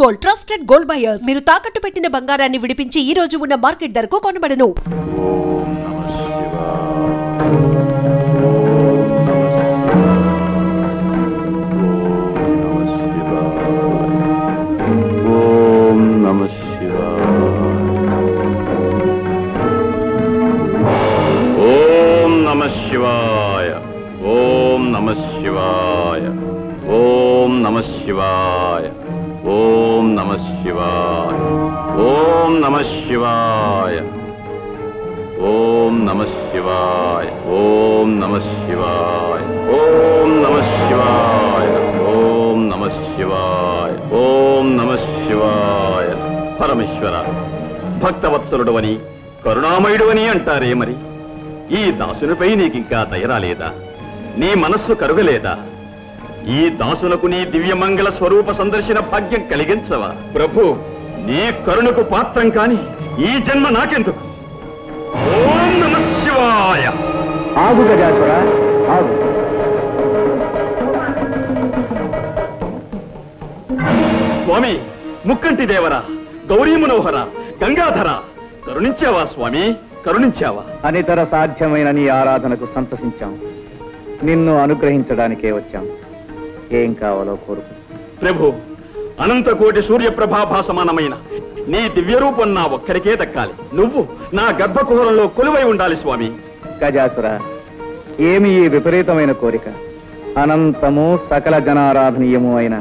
Gold trusted gold buyers. మీరు తాకట్టు పెట్టిన బంగారాన్ని విడిపించి ఈ రోజు ఉన్న మార్కెట్ ధరకు కొనబడను. పరమేశ్వర, భక్తవత్సలుడవని కరుణామయుడవని అంటారే, మరి ఈ దాసునిపై నీకింకా దయరాలేదా? నీ మనస్సు కరుగలేదా? ఈ దాసులకు నీ దివ్యమంగళ స్వరూప సందర్శన భాగ్యం కలిగించవా? ప్రభు, నీ కరుణకు పాత్రం కాని ఈ జన్మ నాకెందుకు? ఓం నమః శివాయ. ఆగు గజాసుర, ఆగు. స్వామి, ముక్కంటి దేవరా, గౌరీ మనోహర, గంగాధర, కరుణించావా స్వామి, కరుణించావా? అనితర సాధ్యమైన నీ ఆరాధనకు సంతసించాం. నిన్ను అనుగ్రహించడానికే వచ్చాం. ఏం కావాలో కోరుకు. ప్రభు, అనంతకోటి సూర్యప్రభాభా సమానమైన నీ దివ్య రూపం నా ఒక్కరికే దక్కాలి. నువ్వు నా గర్భకుహరంలో కొలువై ఉండాలి స్వామి. గజాసుర, ఏమి ఈ విపరీతమైన కోరిక? అనంతము సకల జనారాధనీయము అయిన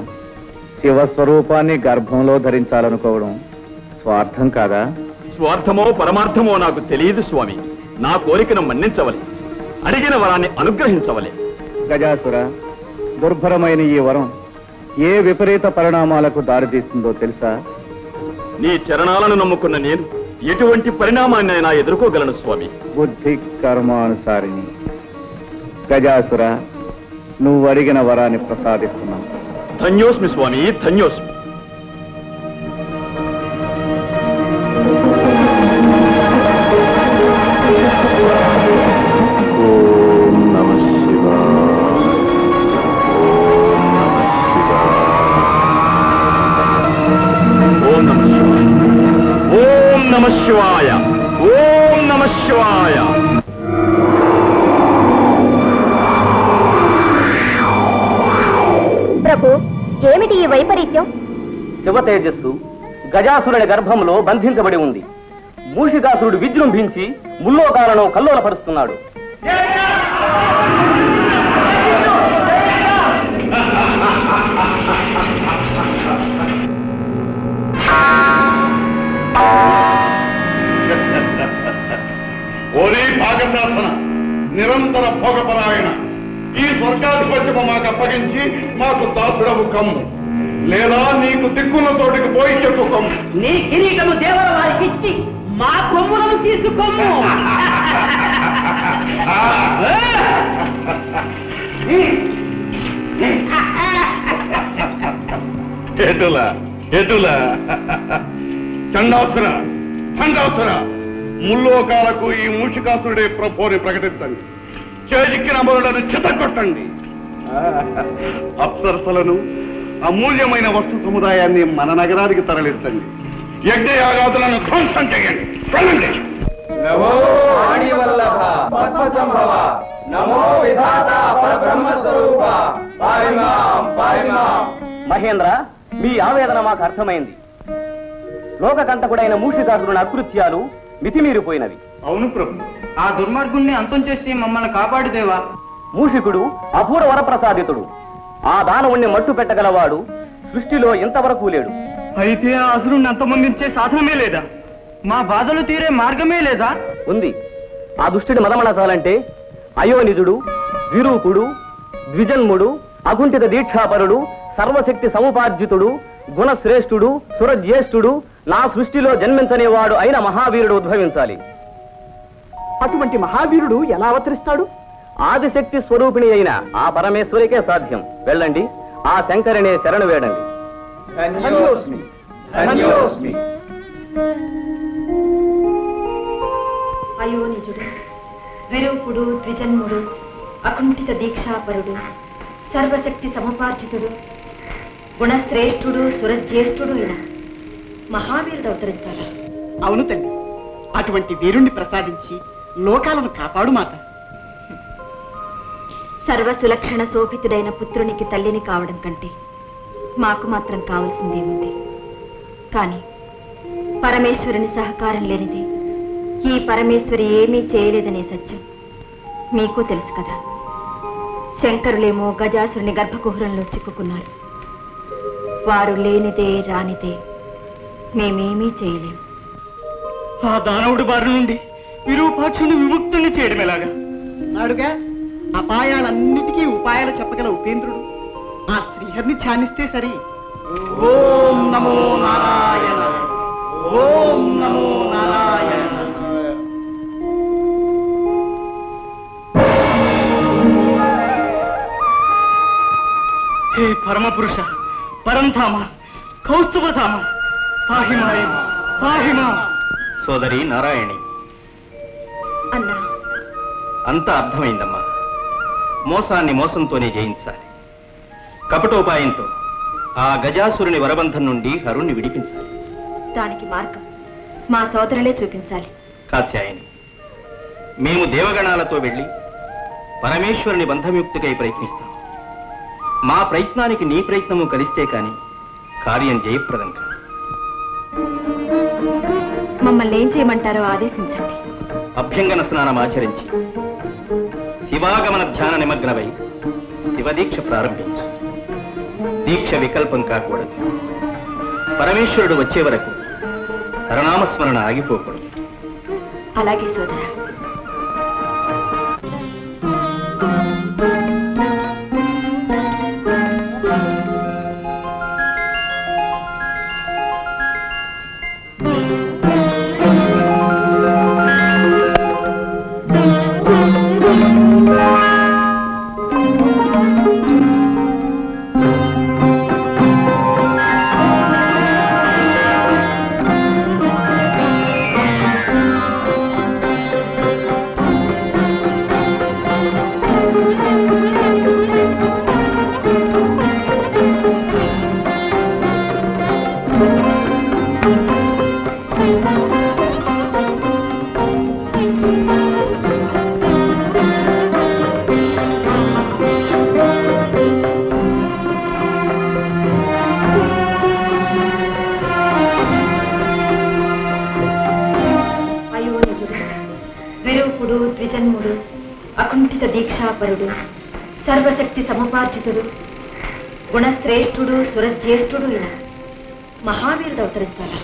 శివస్వరూపాన్ని గర్భంలో ధరించాలనుకోవడం స్వార్థం కాదా? స్వార్థమో పరమార్థమో నాకు తెలియదు స్వామి. నా కోరికను మన్నించవలే, అడిగిన వరాన్ని అనుగ్రహించవలే. గజాసుర, దుర్భరమైన ఈ వరం ఏ విపరీత పరిణామాలకు దారితీస్తుందో తెలుసా? నీ చరణాలను నమ్ముకున్న నేను ఎటువంటి పరిణామాన్ని అయినా ఎదుర్కోగలను స్వామి. బుద్ధి కర్మానుసారిని. గజాసుర, నువ్వు అడిగిన వరాన్ని ప్రసాదిస్తున్నావు. ధన్యోస్మి స్వామి, ధన్యోస్మి. ఓం నమః శివాయ, ఓం నమః శివాయ. ప్రభు, ఏమిటి ఈ వైపరీత్యం? శివ తేజస్సు గజాసురుని గర్భంలో బంధించబడి ఉంది. మూషికాసురుడు విజృంభించి ముల్లోకాలను కల్లోలపరుస్తున్నాడు. ఓరే భాగశాసన, నిరంతర భోగపరాయణ, ఈ స్వర్గాధిపత్యము మాకు అప్పగించి మాకు దాసుడవు కమ్ము, లేదా నీకు దిక్కున్న తోటికి పోయి చెప్పుకోము. నీ కిరీటము దేవర వారికి ఇచ్చి మా కొమ్ములను తీసుకోము. ఎటులా ఎటులా చండాసుర, చండాసుర, ముల్లోకాలకు ఈ మూషికాసురుడే ప్రభువుని ప్రకటించండి. చేజిక్కిన అమరులను చితగొట్టండి. అప్సరసలను, అమూల్యమైన వస్తు సముదాయాన్ని మన నగరానికి తరలించండి. యజ్ఞయాగాదులను ధ్వంసం చేయండి. వెళ్ళండి. నమో ఆణివల్లభ పద్మసంభవ, నమో విధాత పరబ్రహ్మ స్వరూప, పాహిమాం పాహిమాం. మహేంద్ర, మీ ఆవేదన మాకు అర్థమైంది. లోకకంటకుడైన మూషికాసురుని అకృత్యాలు మితిమీరిపోయినవి. అవును ప్రభు, ఆ దుర్మార్గుణ్ణి అంతం చేసి మమ్మల్ని కాపాడుదేవా. మూషికుడు అపూర్వ వరప్రసాదితుడు. ఆ దానవుణ్ణి మట్టు పెట్టగలవాడు సృష్టిలో ఇంతవరకు లేడు. అయితే ఆ అసురుణ్ణి అంతమొందించే సాధనమే లేదా? మా బాధలు తీరే మార్గమే లేదా? ఉంది. ఆ దుష్టుడి మదమనసాలంటే అయోనిజుడు, విరూపుడు, ద్విజన్ముడు, అకుంఠిత దీక్షాపరుడు, సర్వశక్తి సముపార్జితుడు, గుణశ్రేష్ఠుడు, సురజ్యేష్ఠుడు, నా సృష్టిలో జన్మించనేవాడు అయిన మహావీరుడు ఉద్భవించాలి. అటువంటి మహావీరుడు ఎలా అవతరిస్తాడు? ఆదిశక్తి స్వరూపిణి అయిన ఆ పరమేశ్వరికే సాధ్యం. వెళ్ళండి, ఆ శంకరినే శరణు వేడండి. ధన్యోస్మి, ధన్యోస్మి. అయోనిజుడు, విరూపుడు, ద్విజన్ముడు, అకుంఠిత దీక్షాపరుడు, సర్వశక్తి సముపార్జితుడు, గుణశ్రేష్ఠుడు సురజ్యేష్ఠుడు అయిన మహావీరుడు అవతరించాలా? అవును తల్లి, అటువంటి వీరుణ్ణి ప్రసాదించి లోకాలను కాపాడు మాత. సర్వసులక్షణ శోభితుడైన పుత్రునికి తల్లిని కావడం కంటే మాకు మాత్రం కావలసిందేముంది? కానీ పరమేశ్వరుని సహకారం లేనిది ఈ పరమేశ్వరి ఏమీ చేయలేదనే సత్యం మీకు తెలుసు కదా. శంకరులేమో గజాసురుని గర్భకుహరంలో చిక్కుకున్నారు. వారు లేనిదే రానిదే మేమేమీ చేయలేము. ఆ దానవుడి బారి నుండి విరూపాక్షుని విముక్తుని చేయడం ఎలాగా? నాడుగా అపాయాలన్నిటికీ ఉపాయాలు చెప్పగల ఉపేంద్రుడు ఆ శ్రీహరిని ధ్యానిస్తే సరి. ఓం నమో నారాయణ, ఓం నమో నారాయణ. హే పరమపురుష, పరంధామ, కౌస్తుభధామ, పాహిమాయ పాహిమా. సోదరి నారాయణి, అన్నా, అంతా అర్థమైందమ్మా. మోసాన్ని మోసంతోనే జయించాలి. కపటోపాయంతో ఆ గజాసురుని వరబంధం నుండి హరుణ్ణి విడిపించాలి. దానికి మార్గం మా సోదరులే చూపించాలి. కాత్యాయని, మేము దేవగణాలతో వెళ్ళి పరమేశ్వరుని బంధముక్తికై ప్రయత్నిస్తాం. మా ప్రయత్నానికి నీ ప్రయత్నము కలిస్తే కాని కార్యం జయప్రదం కాదు. మమ్మల్ని ఏం చేయమంటారో ఆదేశించండి. అభ్యంగన స్నానం ఆచరించి శివాగమన ధ్యాన నిమగ్నమై శివదీక్ష ప్రారంభించు. దీక్ష వికల్పం కాకూడదు. పరమేశ్వరుడు వచ్చే వరకు హరనామస్మరణ ఆగిపోకూడదు. అలాగే సోదరా. విరూపుడు, ద్విజన్ముడు, అకుంఠిత దీక్షాపరుడు, సర్వశక్తి సముపార్జితుడు, గుణశ్రేష్ఠుడు సురజ్యేష్ఠుడు అయిన మహావీరుడు అవతరించాలా?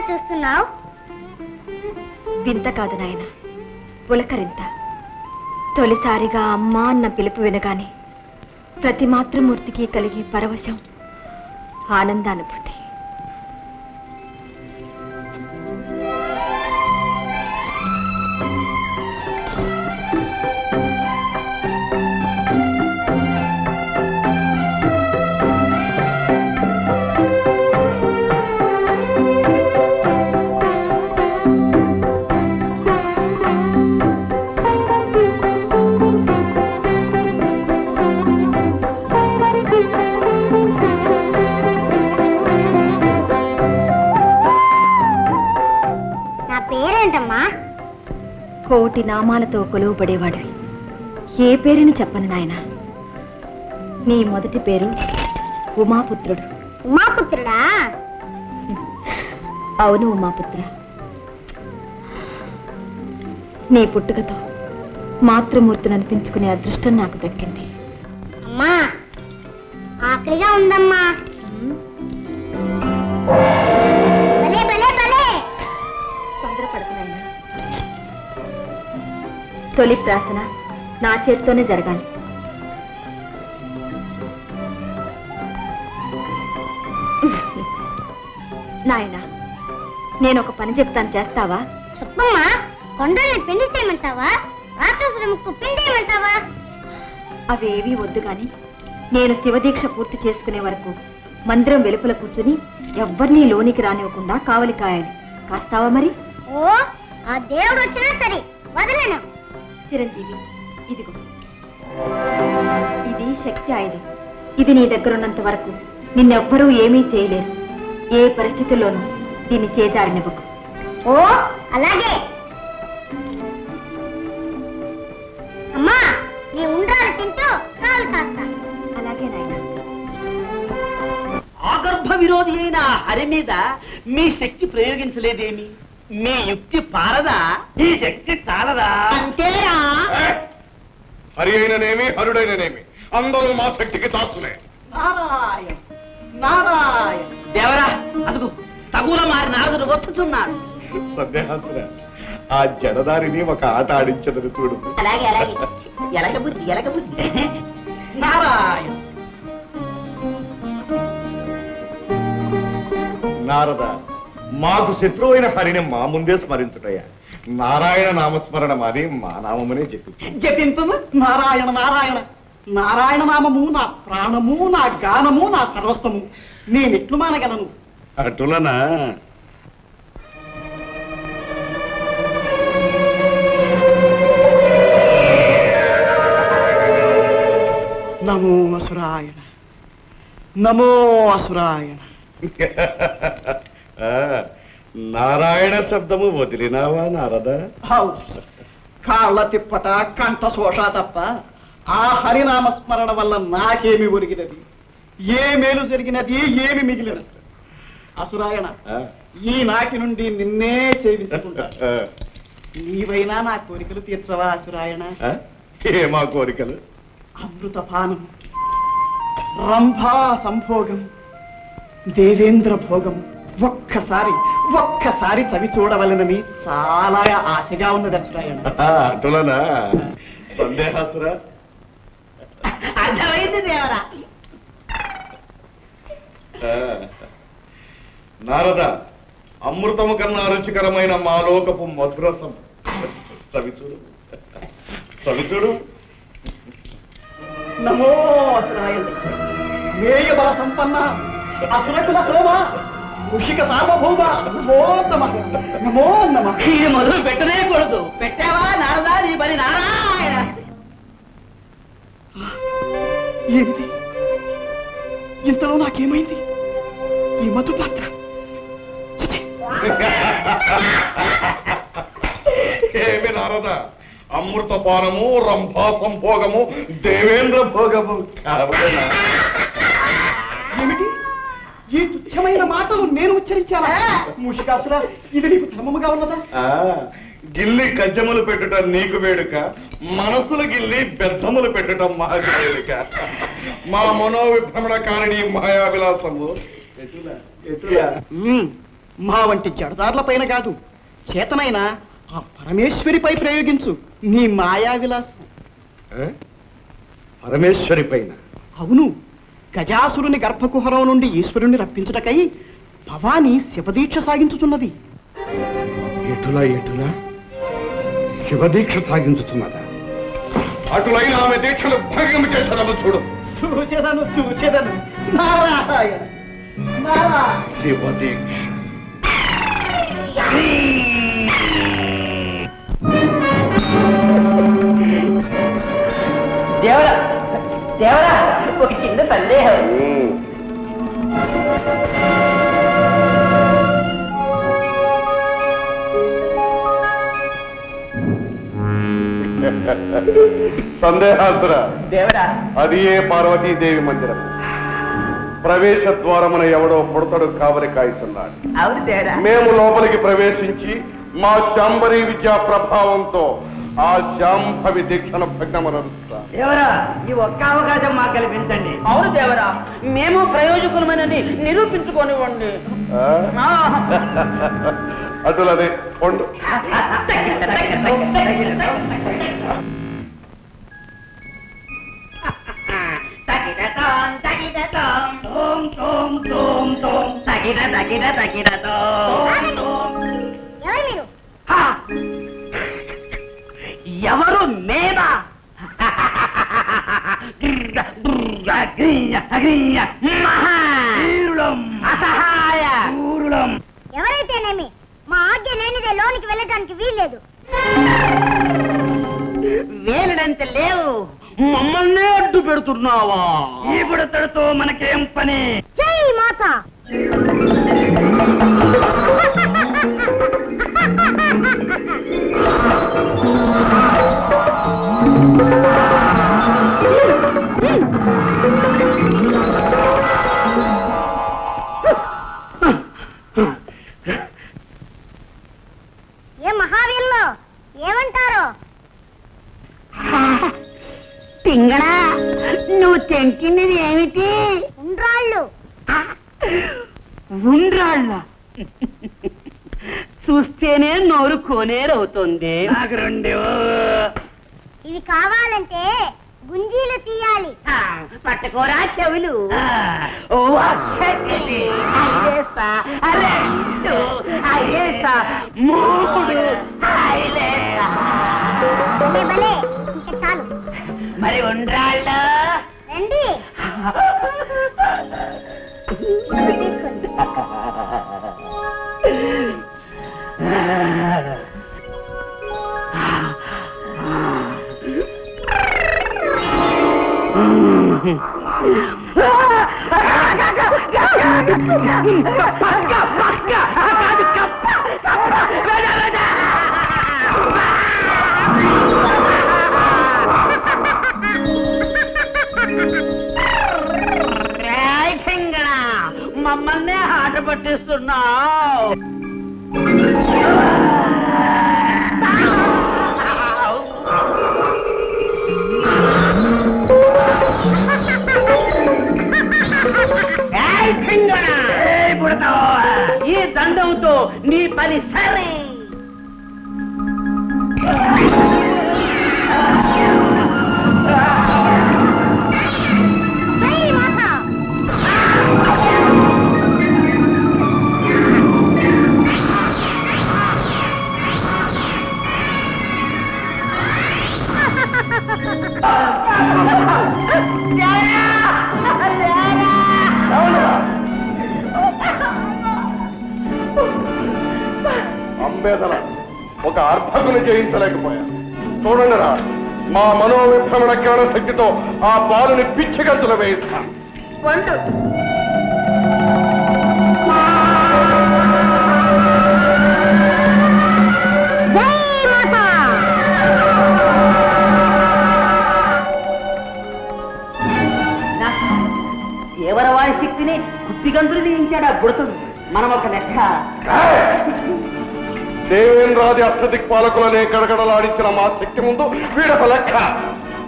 చూస్తున్నావు? వింత కాదు నాయన, పులకరింత. తొలిసారిగా అమ్మా అన్న పిలుపు వినగానే ప్రతి మాతృమూర్తికి కలిగే పరవశం, ఆనందానుభూతి. కోటి నామాలతో కొలువుపడేవాడివి. ఏ పేరుని చెప్పను నాయన. నీ మొదటి పేరు ఉమాపుత్రుడు. ఉమాపుత్రుడా? అవును ఉమాపుత్ర. నీ పుట్టుకతో మాతృమూర్తిని అనిపించుకునే అదృష్టం నాకు దక్కింది. అమ్మా, ఆకలిగా ఉందమ్మా. భలే భలే భలే. తొందరపడుతున్నాయినా. తొలి ప్రార్థన నా చేతితోనే జరగాలి. నాయన, నేను ఒక పని చెప్తాను, చేస్తావా? చెప్పమ్మా. కొండల్ని పిండి చేయమంటావా? రాక్షసుల ముక్కు పిండేయమంటావా? అవేవీ వద్దు గాని, నేను శివదీక్ష పూర్తి చేసుకునే వరకు మందిరం వెలుపల కూర్చుని ఎవ్వరినీ లోనికి రానివ్వకుండా కావలి కాయాలి. కాస్తావా మరి? ఓ, ఆ దేవుడు వచ్చినా సరే వదలను. చిరంజీవి, ఇదిగో, ఇది శక్తి ఆయుధం. ఇది నీ దగ్గరున్నంత వరకు నిన్నెవ్వరూ ఏమీ చేయలేరు. ఏ పరిస్థితుల్లోనూ దీన్ని చేజారినివ్వకు. ఓ, అలాగే. అమ్మా, నీ ఉండ్రాలు తింటూ కాలు కాస్తా. అలాగే నాయన. ఆగర్భ విరోధి అయిన హరి మీద మీ శక్తి ప్రయోగించలేదేమి? మీ యుక్తి పారదా? ఈ శక్తి చాలదా? అంతేరా? హరి అయిననేమి హరుడైననేమి అందరూ మా శక్తికి తాస్తునే. నారాయణ నారాయణ. దేవరా, అదుగు తగుల మారి నారదుడు వస్తున్నాడు. సందేహాసురా, ఆ జడదారిని ఒక ఆట ఆడించదని చూడు. అలాగే అలాగే. ఎలక బుద్ధి ఎలక బుద్ధి. నారాయణ. నారద, మాకు శత్రువు అయిన హరిని మా ముందే స్మరించుటయ్యా. నారాయణ నామస్మరణ మాది మా నామమునే జపింపు. నారాయణ నారాయణ. నారాయణ నామము నా ప్రాణము, నా గానము, నా సర్వస్వము. నేనెట్లు మానగలను? అటులనా? నమో అసురాయణ, నమో అసురాయణ. నారాయణ శబ్దము వదిలినావా నారద? కాళ్ళ తిప్పట, కంఠ శోష తప్ప ఆ హరినామస్మరణ వల్ల నాకేమి ఒరిగినది? ఏ మేలు జరిగినది? ఏమి మిగిలినది? అసురాయణ, ఈనాటి నుండి నిన్నే సేవించుకుంటా. నీవైనా నా కోరికలు తీర్చవా అసురాయణ? ఏమా కోరికలు? అమృతపానం, రంభా సంభోగం, దేవేంద్ర భోగం ఒక్కసారి చవి చూడవలనని చాలా ఆశగా ఉన్నది అసురాయణ. అటులనా? సందేహాసురా, అర్థమైంది దేవరా. నారద, అమృతము కన్నా రుచికరమైన మాలోకపు మధురసం చవిచూడు, చవిచూడు. నమో అసురాయణ. మేయ బల సంపన్న, అసురకుల శోభ, ఋషిక సార్వభౌమ, నమో నమః. నమో నమః. ఇది మొదలు పెట్టనే కూడదు. పెట్టావా నారదా నీ బలి? నారాయణ. ఏమిటి ఇంతలో నాకేమైంది? ఈ మధు పాత్ర ఏమి నారద, అమృతపానము, రంభా సంభోగము, దేవేంద్ర భోగము కావలేనా? ఏమిటి ఈ తుచ్చమైన మాటలు నేను ఉచ్చరించానా? మూషికాసురా, ఇది నీకు ధర్మముగా ఉన్నదా? గిల్లి కజ్జములు పెట్టుట నీకు వేడుక, మనసుల గిల్లి బెద్దములు పెట్టడం మాకు వేడుక. మా మనోవిభ్రమణ కారణి మాయావిలాసము మా వంటి జడదారుల పైన కాదు, చేతనైన ఆ పరమేశ్వరిపై ప్రయోగించు నీ మాయా విలాసం. పరమేశ్వరి పైన? అవును, గజాసురుని గర్భకుహరం నుండి ఈశ్వరుణ్ణి రప్పించుటకై భవానీ శివదీక్ష సాగించుతున్నది. ఎటులా శివదీక్ష సాగించుతున్నదా? అటులైన ఆమె దీక్షలు భంగం చేశాను చూడు. చూచెదను నారాయణ శివదీక్ష. దేవరా దేవరా, ఒక చిన్న సందేహం. సందేహాసురా దేవరా, అది ఏ పార్వతీదేవి మందిరం. ప్రవేశ ద్వారమున ఎవడో పుడతడు కావలి కాయిస్తున్నాడు. అవును దేవరా. మేము లోపలికి ప్రవేశించి మా శాంబరీ విద్యా ప్రభావంతో ఆ శాంభవి దీక్షను భగ్నమనరుస్తా. దేవరా, ఈ ఒక్క అవకాశం మాకు కల్పించండి. అవును దేవరా, మేము ప్రయోజకులమని నిరూపించుకోనివ్వండి. అటులదే పొండు. ఎవరు మేమా? ఎవరైతేనేమి మా ఆజ్ఞ లేనిదే లోనికి వెళ్ళడానికి వీల్లేదు. వేలుడంత లేవు, మమ్మల్నే అడ్డు పెడుతున్నావా? ఇప్పుడు తడుతో మనకేం పని? జై మాత. ఏ మహావీరులు ఏమంటారు? పింగళా, నువ్వు తెంకినది ఏమిటి? ఉండ్రాళ్ళు. ఉండ్రాళ్ళ? చూస్తేనే నోరు కోనేరవుతుంది. ఇవి కావాలంటే గుంజీలు తీయాలి. పట్టుకోరా చెవులు. భలే, ఇంకా చాలు. మరి ఉండ్రాళ్ళ రండి తీసుకోండి. మమ్మల్నే ఆట పట్టిస్తున్నావు. ఈ దండంతో నీ పని సరే. అంబేదల ఒక అర్భకుని జయించలేకపోయా. చూడండి రా, మా మనోవిభ్రమణ జ్ఞాన శక్తితో ఆ బాలుని పిచ్చిగంతులు వేయిస్తాం. దేవరవాడి శక్తిని కుప్పిగంతులు దించాడు ఆ బుడతుడు. మనం ఒక లెక్క. దేవేంద్రాది అష్టదిక్పాలకులనే గడగడలాడించిన మా శక్తి ముందు వీడొక లెక్క.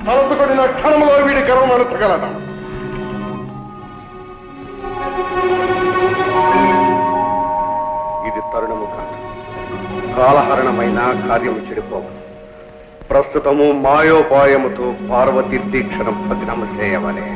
తలసుకొడిన క్షణంలో వీడి గర్వం అణచగలట. కాలహరణమైన కార్యము చెడిపోవు. ప్రస్తుతము మాయోపాయముతో పార్వతి దీక్షను భగ్నము చేయవలే.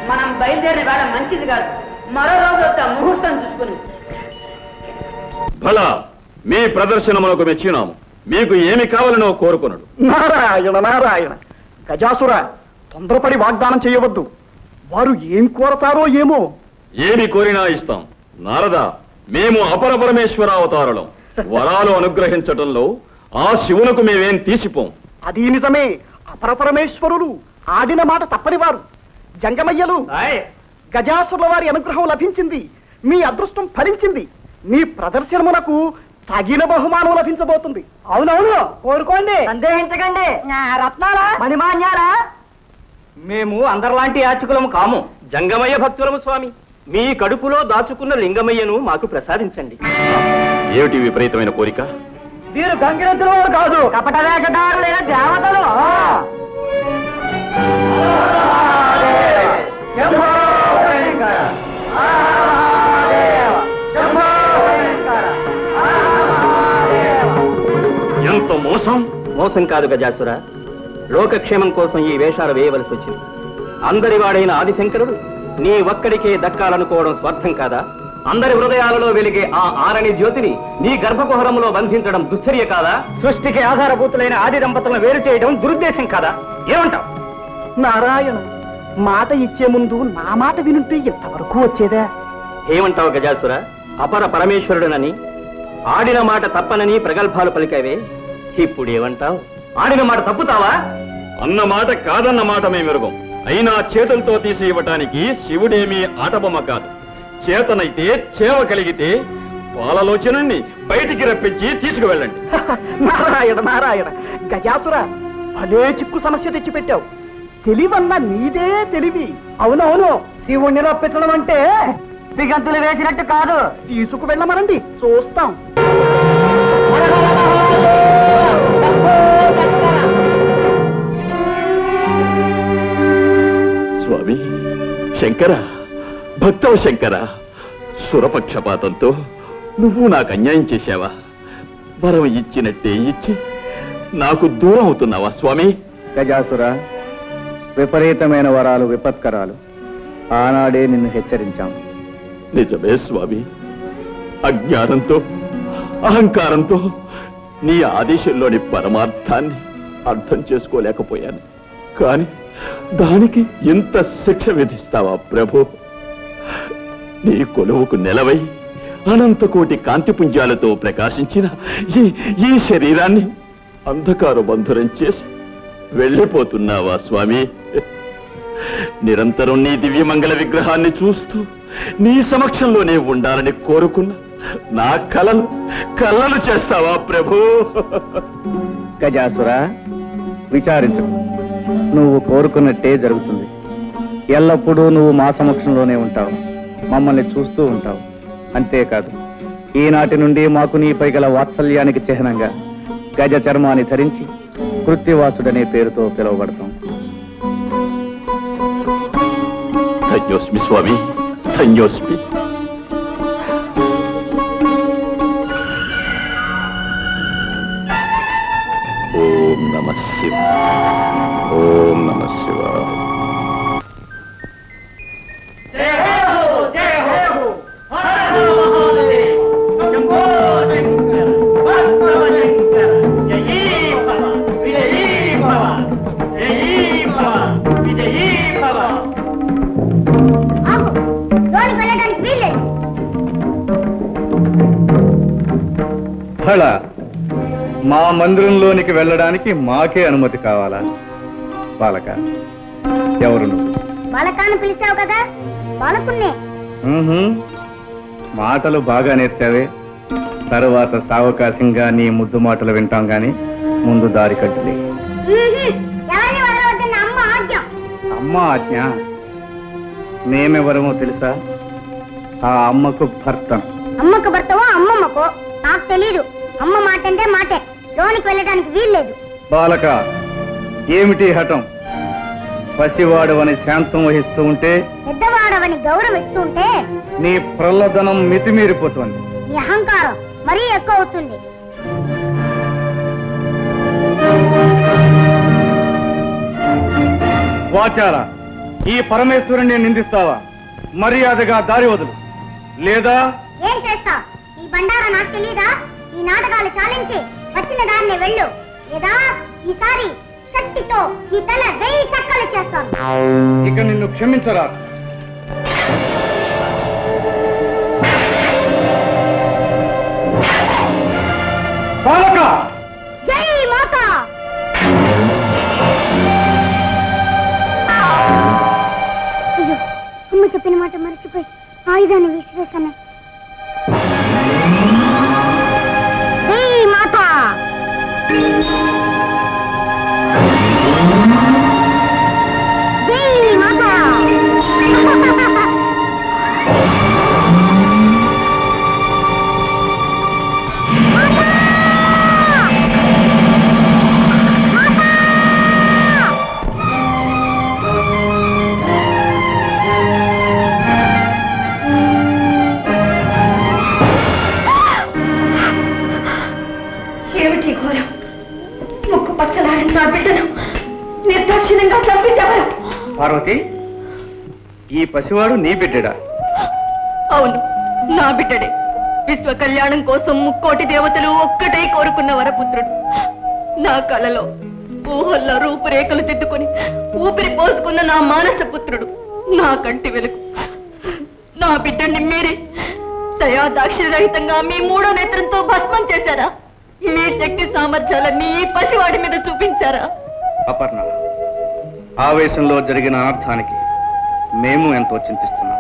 మనం బయలుదేరిన వేళ మంచిది కాదు. మరో రోజు వద్ద ముహూర్తం చూసుకుని. భలా మీ ప్రదర్శనమునకు మెచ్చినాము. మీకు ఏమి కావాలనో కోరుకున్నాడు. నారాయణ నారాయణ. గజాసుర, తొందరపడి వాగ్దానం చేయవద్దు. వారు ఏం కోరతారో ఏమో. ఏమి కోరినా ఇస్తాం. నారద, మేము అపర పరమేశ్వర అవతారులం. వరాలు అనుగ్రహించటంలో ఆ శివునకు మేమేం తీసిపోం. అది నిజమే. అపరపరమేశ్వరులు ఆడిన మాట తప్పని వారు. జంగమయ్యలు, గజాసురుల వారి అనుగ్రహం లభించింది. మీ అదృష్టం ఫలించింది. మీ ప్రదర్శనమునకు తగిన బహుమానం లభించబోతుంది. అవునవును, కోరుకోండి, సందేహించకండి. రత్నాలా, మణిమాన్యాలా? మేము అందరిలాంటి యాచకులము కాము, జంగమయ్య భక్తులము స్వామి. మీ కడుపులో దాచుకున్న లింగమయ్యను మాకు ప్రసాదించండి. ఏమిటి విపరీతమైన కోరిక? వీరు గంగిరెద్దుల వారు కాదు, కపట వేషధారులైన దేవతలు. ఎంత మోసం! మోసం కాదు గజాసుర, లోకక్షేమం కోసం ఈ వేషాలు వేయవలసి వచ్చింది. అందరి వాడైన ఆదిశంకరుడు నీ ఒక్కడికే దక్కాలనుకోవడం స్వార్థం కాదా? అందరి హృదయాలలో వెలిగే ఆ ఆరణి జ్యోతిని నీ గర్భకుహరంలో బంధించడం దుశ్చర్య కాదా? సృష్టికి ఆధారభూతులైన ఆది దంపతులను వేరు చేయడం దురుద్దేశం కాదా? ఏమంటావు? నారాయణ, మాట ఇచ్చే ముందు నా మాట వినుంటే ఎంతవరకు వచ్చేదా? ఏమంటావు గజాసుర? అపర పరమేశ్వరుడనని, ఆడిన మాట తప్పనని ప్రగల్భాలు పలికావే. ఇప్పుడేమంటావు? ఆడిన మాట తప్పుతావా? అన్న మాట కాదన్న మాట మేమెరుగం. అయినా చేతులతో తీసి ఇవ్వటానికి శివుడేమీ ఆటబొమ్మ కాదు. చేతనైతే చేవ కలిగితే పాలలోచనని బయటికి రప్పించి తీసుకువెళ్ళండి. నారాయణ నారాయణ. గజాసుర, భలే చిక్కు సమస్య తెచ్చిపెట్టావు. తెలివన్నా నీదే తెలివి. అవునవును, శివుణ్ణి రప్పించడం అంటే దిగంతులు వేసినట్టు కాదు. తీసుకువెళ్ళమనండి, చూస్తాం. స్వామి శంకర, భక్తవ శంకర, సురపక్షపాతంతో నువ్వు నాకు అన్యాయం చేశావా? వరం ఇచ్చినట్టే ఇచ్చి నాకు దూరం అవుతున్నావా స్వామి? గజాసుర, విపరీతమైన వరాలు విపత్కరాలు. ఆనాడే నిన్ను హెచ్చరించాం. నిజమే స్వామి, అజ్ఞానంతో అహంకారంతో నీ ఆదేశంలోని పరమార్థాన్ని అర్థం చేసుకోలేకపోయాను. కాని దానికి ఇంత శిక్ష విధిస్తావా ప్రభు? నీ కొలువుకు నెలవై అనంతకోటి కాంతిపుంజాలతో ప్రకాశించిన ఈ శరీరాన్ని అంధకార బంధురం చేసి వెళ్ళిపోతున్నావా స్వామి? నిరంతరం నీ దివ్యమంగళ విగ్రహాన్ని చూస్తూ నీ సమక్షంలోనే ఉండాలని కోరుకున్న నా కలలు చేస్తావా ప్రభు? గజాసుర, విచారించు. నువ్వు కోరుకున్నట్టే జరుగుతుంది. ఎల్లప్పుడూ నువ్వు మా సమక్షంలోనే ఉంటావు, మమ్మల్ని చూస్తూ ఉంటావు. అంతేకాదు, ఈనాటి నుండి మాకు నీపై గల వాత్సల్యానికి చిహ్నంగా గజ చర్మాన్ని ధరించి కృత్తివాసుడనే పేరుతో పిలువబడతాం. ధన్యోస్మి స్వామి, ధన్యోస్మి. ఓం నమః శివాయ, ఓం నమః శివాయ. లోనికి వెళ్ళడానికి వీల్లేదు. బహళ మా మందిరంలోనికి వెళ్ళడానికి మాకే అనుమతి కావాలా? బాలక, ఎవరు నువ్వు? బాలకాన్ని పిలిచావు కదా, బాలకున్నే. మాటలు బాగా నేర్చావే. తరువాత సావకాశంగా నీ ముద్దు మాటలు వింటాం గాని ముందు దారి కట్టులే. ఎవరిని వదలవద్దన్న అమ్మ ఆజ్ఞ. అమ్మ ఆజ్ఞ? మేమెవరమో తెలుసా? ఆ అమ్మకు భర్త. అమ్మకు భర్తవో అమ్మమ్మకో నాకు తెలీదు. అమ్మ మాట అంటే మాటే, లోనికి వెళ్ళడానికి వీల్లేదు. బాలక, ఏమిటి హఠం? పసివాడవని శాంతం వహిస్తూ ఉంటే, పెద్దవాడవని గౌరవిస్తూ ఉంటే నీ ప్రల్లదనం మితిమీరిపోతుంది. నీ అహంకారం మరీ ఎక్కువ అవుతుంది. వాచార, ఈ పరమేశ్వరుణ్ణి నిందిస్తావా? మర్యాదగా దారి వదులు, లేదా ఏం చేస్తా? ఈ బండారా నాకు తెలీదా? ఈ నాటకాలు చాలించి వచ్చిన దాన్ని వెళ్ళు, లేదా ఈసారి శక్తితో ఈ తల 1000 చక్కలు చేస్తాను. ఇక నిన్ను క్షమించరా. బాలక! జై మాతా! అయ్యో, అమ్మ చెప్పిన మాట మర్చిపోయి ఆయుధాన్ని విసిరేస్తాను. జై మాతా! జై మాతా! ఏమిటి ఘోరం? ముక్కు పచ్చలాడిన నా బిడ్డను నిర్దాక్షిణ్యంగా చంపించారు. పార్వతి, ఈ పసివాడు నీ బిడ్డడా? అవును, నా బిడ్డడే. విశ్వ కళ్యాణం కోసం ముక్కోటి దేవతలు ఒక్కటే కోరుకున్న వరపుత్రుడు. నా కళలో ఊహల్లో రూపురేఖలు దిద్దుకుని ఊపిరి పోసుకున్న నా మానస పుత్రుడు, నా కంటి వెలుగు. నా బిడ్డని మీరే దయా దాక్షిణ్యరహితంగా మీ 3వ నేత్రంతో భస్మం చేశారా? మీ శక్తి సామర్థ్యాలన్నీ ఈ పసివాడి మీద చూపించారా? అపర్ణ, ఆవేశంలో జరిగిన అనర్థానికి మేము ఎంతో చింతిస్తున్నాం.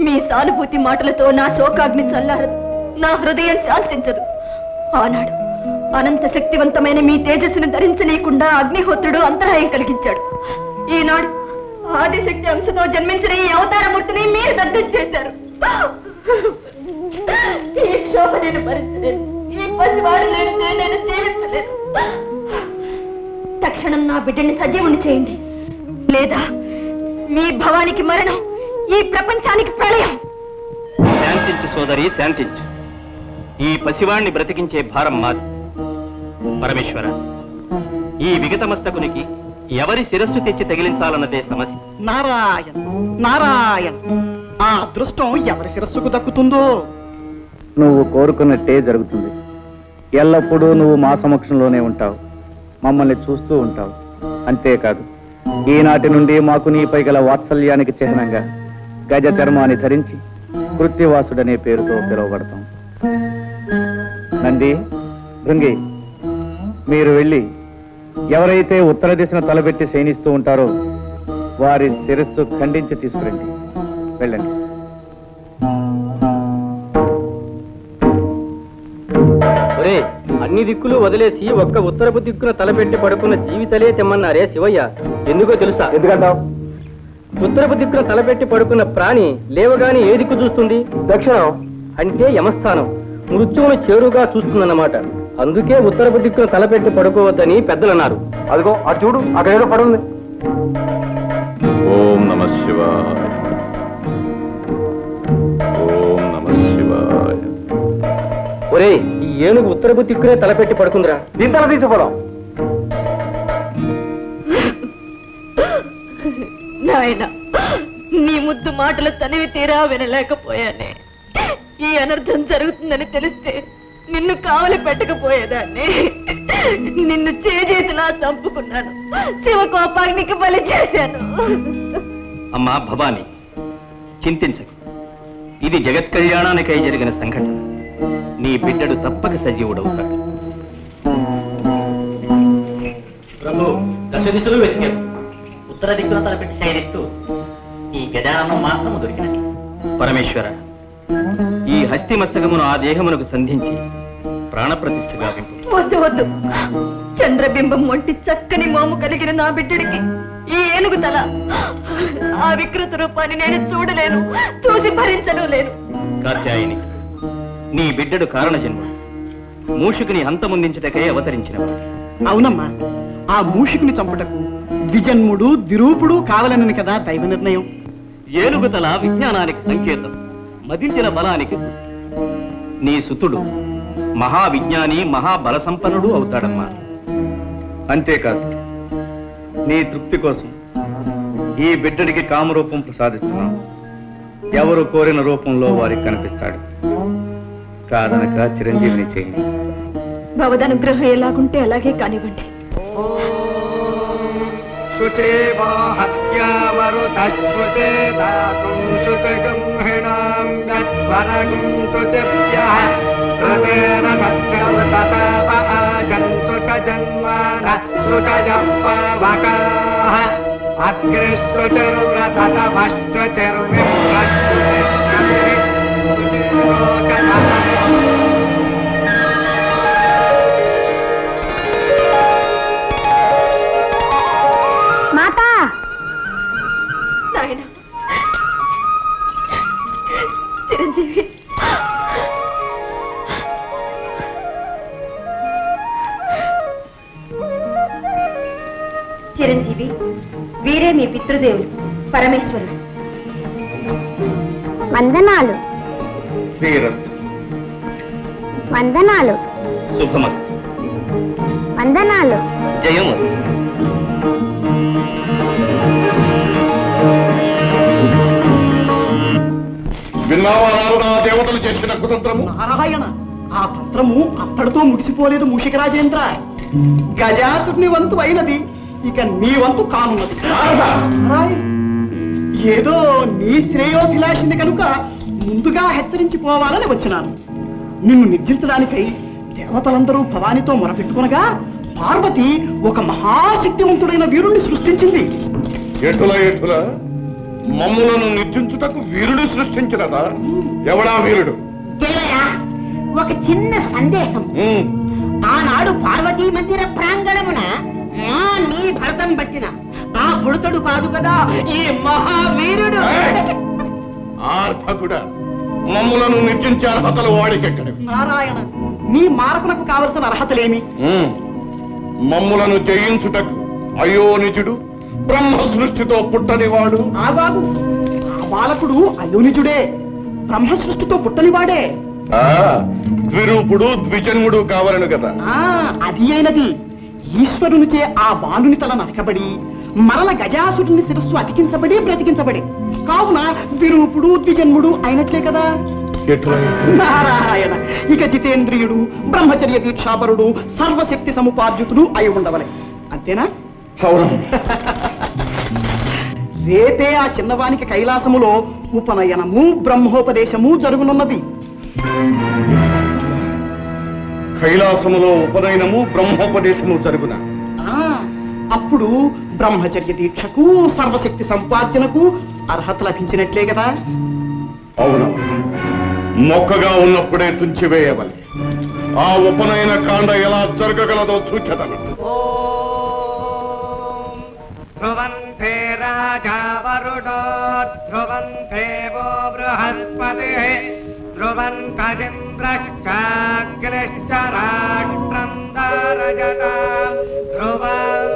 మీ సానుభూతి మాటలతో నా శోకాగ్ని చల్లారదు, నా హృదయం శాంతించదు. ఆనాడు అనంత శక్తివంతమైన మీ తేజస్సును ధరించనీయకుండా అగ్నిహోత్రుడు అంతరాయం కలిగించాడు. ఈనాడు ఆదిశక్తి అంశతో జన్మించిన ఈ అవతారమూర్తిని మీరు దగ్ధం చేశారు. ఈ క్షోభ నేను భరించలేను. ఈ పసివాడు లేనిదే నేను జీవించలేను. తక్షణం నా బిడ్డని సజీవుని చేయండి, లేదా మీ భవానికి మరణం, ఈ ప్రపంచానికి ప్రళయం. శాంతించు సోదరి, శాంతించు. ఈ పసివాణ్ణి బ్రతికించే భారం మాది. పరమేశ్వర, ఈ విగతమస్తకునికి ఎవరి శిరస్సు తెచ్చి తగిలించాలన్నదే సమస్య. నారాయణ నారాయణ, ఆ అదృష్టం ఎవరి శిరస్సుకు దక్కుతుందో. నువ్వు కోరుకున్నట్టే జరుగుతుంది. ఎల్లప్పుడూ నువ్వు మా సమక్షంలోనే ఉంటావు, మమ్మల్ని చూస్తూ ఉంటావు. అంతేకాదు, ఈనాటి నుండి మాకు నీపై గల వాత్సల్యానికి చిహ్నంగా గజ చర్మాన్ని ధరించి కృత్తివాసుడనే పేరుతో పిలువబడతాం. నంది, భృంగి, మీరు వెళ్ళి ఎవరైతే ఉత్తర దిశను తలబెట్టి శయనిస్తూ ఉంటారో వారి శిరస్సు ఖండించి తీసుకురండి. వెళ్ళండి. ఒరే, అన్ని దిక్కులు వదిలేసి ఒక్క ఉత్తరపు దిక్కున తలపెట్టి పడుకున్న జీవితలే తెమ్మన్నారే శివయ్య. ఎందుకో తెలుసా? ఎందుకంటావు? ఉత్తరపు దిక్కున తలపెట్టి పడుకున్న ప్రాణి లేవగాని ఏ దిక్కు చూస్తుంది? దక్షిణం. అంటే యమస్థానం, మృత్యువును చేరుగా చూస్తుందన్నమాట. అందుకే ఉత్తరపు దిక్కున తలపెట్టి పడుకోవద్దని పెద్దలన్నారు. అదిగో అటు చూడు, అక్కడ ఏదో పడుంది. ఓం నమః శివాయ. ఓం నమః శివాయ. ఒరే, ఈ ఏనుగు ఉత్తరపు దిక్కునే తలపెట్టి పడుకుందిరా. దీని తల తీసుకోవడం. నాయన, నీ ముద్దు మాటలు తనివి తీరా వినలేకపోయానే. ఈ అనర్థం జరుగుతుందని తెలిస్తే నిన్ను కావలి పెట్టకపోయేదాన్ని. నిన్ను చేజేతిలా చంపుకున్నాను, శివకోపాగ్నికి బలి చేశాను. అమ్మా భవాని, చింతించకు. ఇది జగత్ కళ్యాణానికై జరిగిన సంఘటన. నీ బిడ్డడు తప్పక సజీవుడవుతాడు. ప్రభు దశ దిశలు వెతికారు. ఉత్తర దిక్కున తలపెట్టి శయనిస్తూ ఈ గజాననం మాత్రము దొరికినది. పరమేశ్వర, ఈ హస్తి మస్తకమును ఆ దేహమునకు సంధించి ప్రాణప్రతిష్ఠ గావింపు. వద్దు వద్దు, చంద్రబింబం వంటి చక్కని మోము కలిగిన నా బిడ్డడికి ఈ ఏనుగు తల, ఆ వికృత రూపాన్ని నేను చూడలేను, చూసి భరించను లేను. కాత్యాయిని, నీ బిడ్డడు కారణ జన్మ, మూషికుని హంతముందించుటకై అవతరించినవాడు. అవునమ్మా, ఆ మూషికుని చంపుటకు ద్విజన్ముడు ద్విరూపుడు కావాలనని కదా దైవ నిర్ణయం. ఏనుగు తల విజ్ఞానానికి సంకేతం, మదించిన బలానికి. నీ సుతుడు మహావిజ్ఞాని మహాబల సంపన్నుడు అవుతాడమ్మా. అంతేకాదు, నీ తృప్తి కోసం ఈ బిడ్డడికి కామరూపం ప్రసాదిస్తున్నాం. ఎవరు కోరిన రూపంలో వారికి కనిపిస్తాడు. కాదనక చిరంజీవిని చేయండి. భవదనుగ్రహం ఎలాగుంటే అలాగే కానివ్వండి. మాతా, నాయన చిరంజీవి, చిరంజీవి, వీరే మీ పితృదేవులు పరమేశ్వరుడు. వందనాలు శ్రీరస్తు. వందనాలు శుభమస్తు. వందనాలు. జయము. విన్నావా నారదా, దేవతలు చేసిన కుతంత్రము? నారాయణ, ఆ తంత్రము అత్తడితో ముడిసిపోలేదు మూషిక రాజేంద్ర. గజాసుని వంతు అయినది, ఇక నీ వంతు కానున్నది. నారాయణ, ఏదో నీ శ్రేయోభిలాషిని కనుక ముందుగా హెచ్చరించిపోవాలని వచ్చినాను. నిన్ను నిర్జించడానికై దేవతలందరూ భవానితో మొరపెట్టుకునగా పార్వతి ఒక మహాశక్తివంతుడైన వీరుణ్ణి సృష్టించింది. ఎటుల మమ్ములను నిర్జించుటకు వీరుడు సృష్టించినదా? ఎవడా వీరుడు? ఒక చిన్న సందేహం. ఆనాడు పార్వతీ మందిర ప్రాంగణమున నీ భరతం పట్టిన ఆ బుడతడు కాదు కదా ఈ మహావీరుడు. ఆర్భకుడా, మమ్ములను నిర్జించే అర్హతలు వాడికెక్కడివి? నారాయణ, నీ మారకునకు కావలసిన అర్హతలేమి? మమ్ములను జయించుటకు అయోనిజుడు బ్రహ్మ సృష్టితో పుట్టనివాడు. ఆగాగు, ఆ బాలకుడు అయోనిజుడే, బ్రహ్మ సృష్టితో పుట్టనివాడే. ద్విరూపుడు ద్విజన్ముడు కావాలను కదా. అది అయినది. ఈశ్వరునిచే ఆ బాలుని తల నరకబడి మరల గజాసురుని శిరస్సు అతికించబడి బ్రతికించబడి, కావున ద్విరూపుడు ద్విజన్ముడు అయినట్లే కదా. నారాయణ, ఇక జితేంద్రియుడు బ్రహ్మచర్య దీక్షాపరుడు సర్వశక్తి సముపార్జితుడు అయి ఉండవలే. అంతేనా? రేపే ఆ చిన్నవానికి కైలాసములో ఉపనయనము బ్రహ్మోపదేశము జరుగునున్నది. కైలాసములో ఉపనయనము బ్రహ్మోపదేశము జరుగున. అప్పుడు బ్రహ్మచర్య దీక్షకు సర్వశక్తి సంపార్జనకు అర్హత లభించినట్లే కదా. అవును, మొక్కగా ఉన్నప్పుడే తుంచివేయవలే. ఆ ఉపనయన కాండ ఎలా జరగగలదో చూచెదను. ధ్రువంతే రాజా వరుడో ధ్రువంతేవో బృహస్పతి ధ్రువంతజింద్రశ్చాగ్నిశ్చ రాష్ట్రం దారజతాం ధ్రువం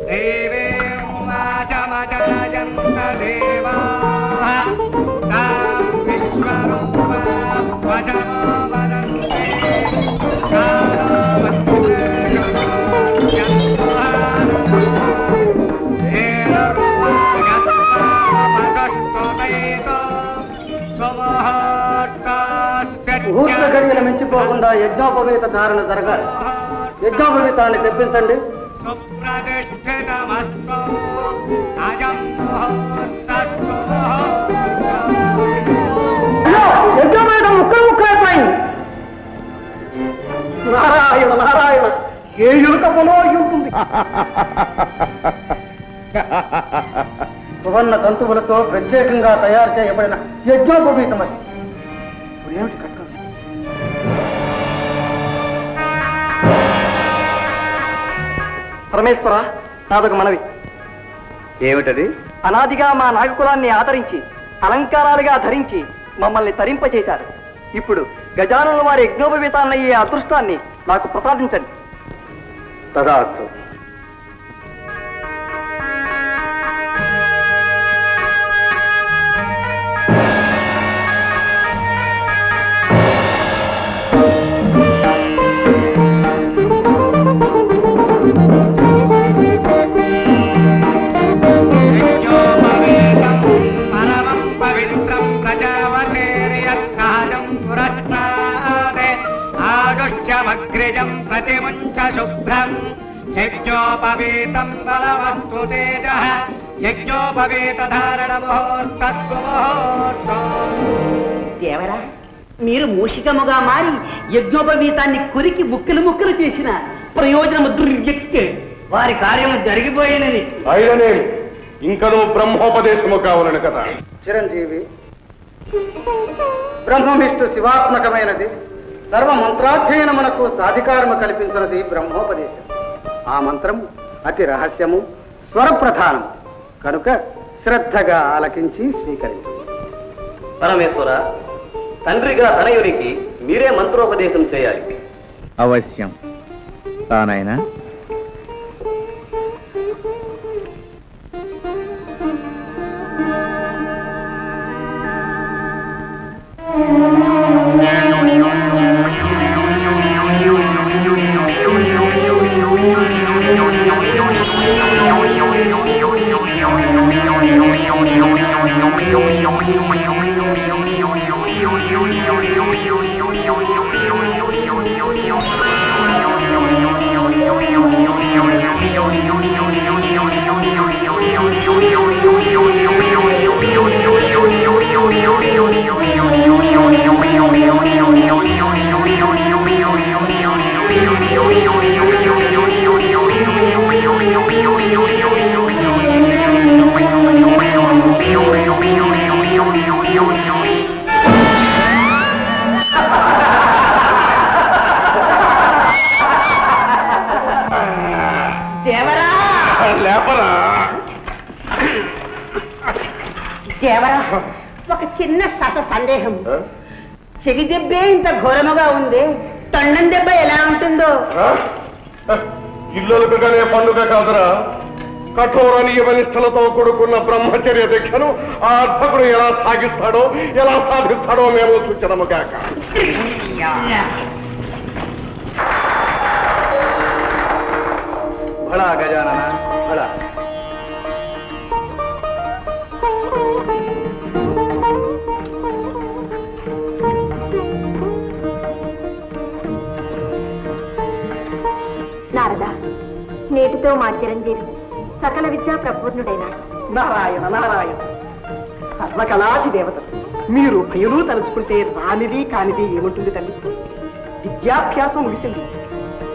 దేవీం వాచమజనయంత దేవాః తాం విశ్వరూపాం వశమో వదంతే ముహూర్త గడియలు మించిపోకుండా యజ్ఞోపవీత ధారణ జరగాలి. యజ్ఞోపవీతాన్ని తెప్పించండి. యజ్ఞోపవీతం ముక్కలు ముక్కలైపోయింది. ఏ ఎలుక పొలో అయి ఉంటుంది. సువర్ణ తంతువులతో ప్రత్యేకంగా తయారు చేయబడిన యజ్ఞోపవీతమది. ఇప్పుడేమిటి కట్టాలి? పరమేశ్వర, నాదొక మనవి. ఏమిటది? అనాదిగా మా నాగకులాన్ని ఆదరించి అలంకారాలుగా ధరించి మమ్మల్ని తరింపచేశారు. ఇప్పుడు గజానన వారి యజ్ఞోపవీతాన్నయ్యే అదృష్టాన్ని నాకు ప్రసాదించండి. తదాస్తు. అగ్రజం ప్రతిముంచ శుభ్రం యజ్ఞోపవీతం బలవస్తు తేజ యజ్ఞోపవీత ధారణ ముహూర్తస్సు ముహూర్తం. దేవరా, మీరు మూషికముగా మారి యజ్ఞోపవీతాన్ని కొరికి ముక్కలు ముక్కలు చేసిన ప్రయోజనము దుర్యక్కే. వారి కార్యం జరిగిపోయినది. అయిననే ఇంకనూ బ్రహ్మోపదేశము కావాలని కదా. చిరంజీవి, బ్రహ్మవిష్ణు శివాత్మకమైనది. సర్వ మంత్రాధ్యయనమునకు సాధికారము కల్పించినది బ్రహ్మోపదేశం. ఆ మంత్రము అతి రహస్యము, స్వరప్రధానం కనుక శ్రద్ధగా ఆలకించి స్వీకరించు. పరమేశ్వర, తండ్రిగా తనయునికి మీరే మంత్రోపదేశం చేయాలి. అవశ్యం. తానైనా దేవరా, ఒక చిన్న సందేహం. చెవి దెబ్బే ఇంత ఘోరముగా ఉంది, తొండం దెబ్బ ఎలా ఉంటుందో? ఇల్లులకుగానే పండుగ కాదురా. కఠోర నియమ నిష్ఠలతో కూడుకున్న బ్రహ్మచర్య దీక్షను ఆ అర్భకుడు ఎలా సాగిస్తాడో, ఎలా సాధిస్తాడో మేము సూచనము కాక. భళా గజానన, భళా. నారదా, నేటితో మా చిరంజీవి సకల విద్యా ప్రపూర్ణుడైనాడు. నారాయణ నారాయణ, సర్వకళాది దేవత. మీరు భయలు తలుచుకుంటే రానిది కానిది ఏముంటుంది తల్లి? విద్యాభ్యాసం ముగిసింది.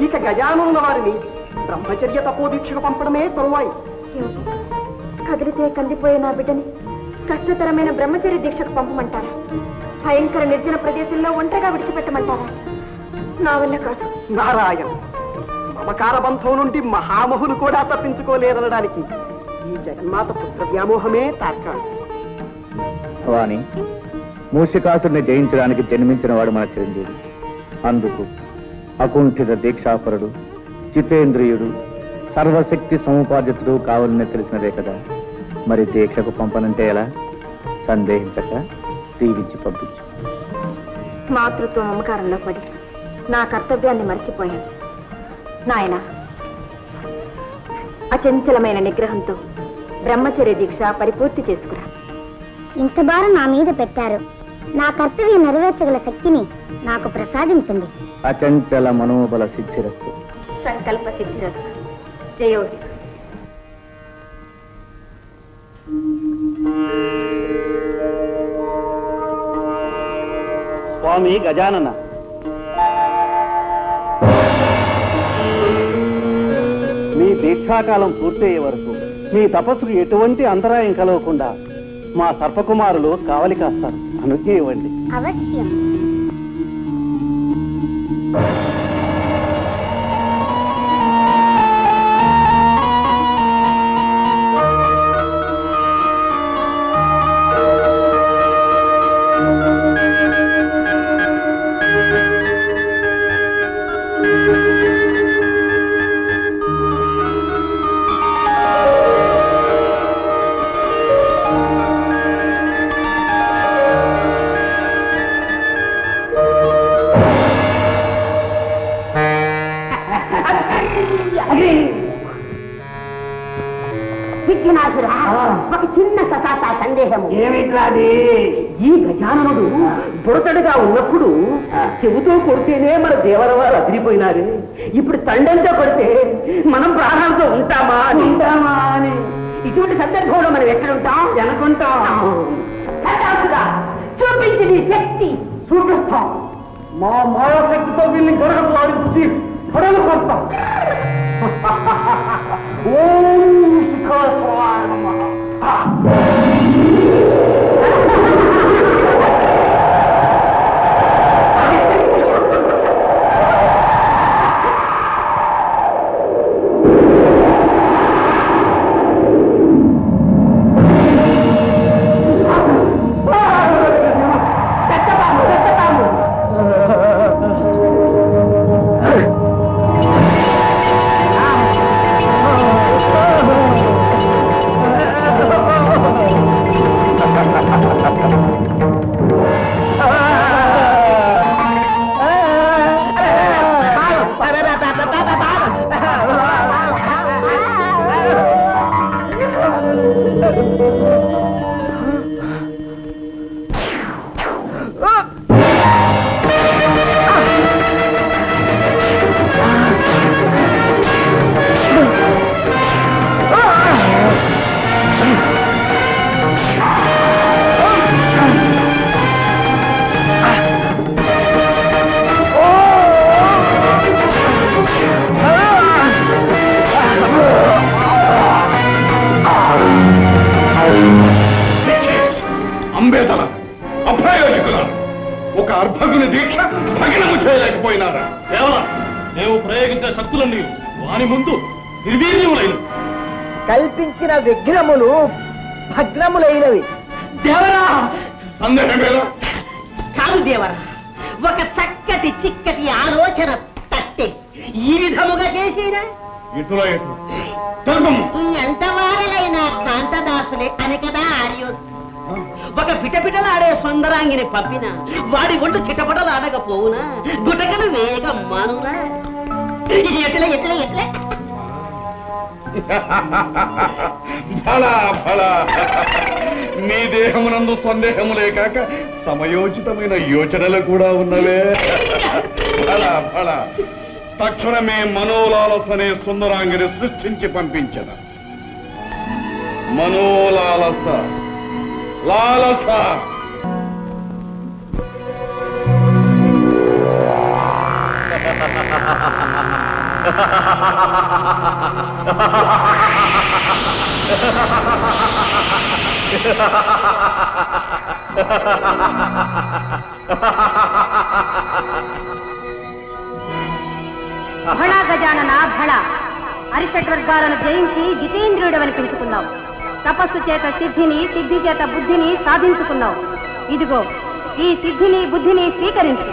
ఇక గజానున్న వారిని బ్రహ్మచర్య తపోదీక్షకు పంపడమే తరువాయి. కదిలితే కందిపోయే నా బిడ్డని కష్టతరమైన బ్రహ్మచర్య దీక్షకు పంపమంటారా? భయంకర నిర్జన ప్రదేశంలో ఒంటరిగా విడిచిపెట్టమంటారా? నా వల్ల కాదు. నారాయణ, మమకార బంధం నుండి మహామహులు కూడా తప్పించుకోలేరనడానికి ఈ జగన్మాత పుత్ర వ్యామోహమే తార్కాణం. వాణి, మూషికాసుడిని జయించడానికి జన్మించిన వాడు మన చిరంజీవి. అందుకు అకుంఠిత దీక్షాపరుడు, చితేంద్రియుడు, సర్వశక్తి సముపార్జితుడు కావాలని తెలిసినదే కదా. మరి దీక్షకు పంపనంటే ఎలా? సందేహించక దీవించి పంపించు. మాతృత్వ మమకారంలో పడి నా కర్తవ్యాన్ని మర్చిపోయాను. నాయన, అచంచలమైన నిగ్రహంతో బ్రహ్మచర్య దీక్ష పరిపూర్తి చేసుకురా. ఇంత భారం నా మీద పెట్టారు. నా కర్తవ్యం నెరవేర్చగల శక్తిని నాకు ప్రసాదించండి. అచంచల మనోబల సిద్ధిరస్తు. సంకల్ప సిద్ధిరస్తు. జయోస్తు. స్వామి గజానన, దీక్షాకాలం పూర్తయ్యే వరకు మీ తపస్సుకు ఎటువంటి అంతరాయం కలగకుండా మా సర్పకుమారులు కావలి కాస్తారు. అనుజ్ఞ ఇవ్వండి. అవశ్యం. ఒక చిన్న ససాత సందేహం. ఏమిట్రాది? ఈ గజాననుడు బుడతడుగా ఉన్నప్పుడు చెబుతూ కొడితేనే మన దేవరవారు అదిరిపోయినారు. ఇప్పుడు తండంతో కొడితే మనం ప్రాణాలతో ఉంటామా అని ఇటువంటి సందర్భంలో మనం ఎక్కడుంటాం? అనుకుంటాం. చూపించి నీ శక్తి చూపిస్తాం. మా మాయాశక్తితో వీళ్ళని గొడవలు ఆడించి గొడవలు కొడతాం. ఓం శిఖరాయ నమః. ఒక అర్భకుని దీక్ష భగ్నము చేయలేకపోయినారా? మేము ప్రయోగించిన శక్తులన్నీ వాని ముందు నిర్వీర్యములైన కల్పించిన విఘ్నములు భగ్నములైనవి. దేవరా సందేహమేలా? కాదు దేవరా, ఒక చక్కటి చిక్కటి ఆలోచన తట్టే ఈ విధముగా చేసినా ఇటులా ఎంత వారలైన కాంతదాసులే అని కదా ఆర్యోస్. ఒక పిటపిటలాడే సుందరాంగిని పంపిన వాడి ఒళ్ళు చిటపటలు ఆడకపోవునా, గుటకలు వేగ మానునా? ఎట్లా ఎట్లా ఎట్లా ఫలా ఫలా నీ దేహమునందు సందేహములే కాక సమయోచితమైన యోచనలు కూడా ఉన్నవే. ఫలా ఫలా తక్షణమే మనోలాలసనే సుందరాంగిని సృష్టించి పంపించద. మనోలాలస లాలస భళ గజానన భళ. అరిషడ్వర్గాలను జయించి జితేంద్రియుడవని పిలుచుకున్నావు. తపస్సు చేత సిద్ధిని, సిద్ధి చేత బుద్ధిని సాధించుకున్నావు. ఇదిగో ఈ సిద్ధిని బుద్ధిని స్వీకరించు.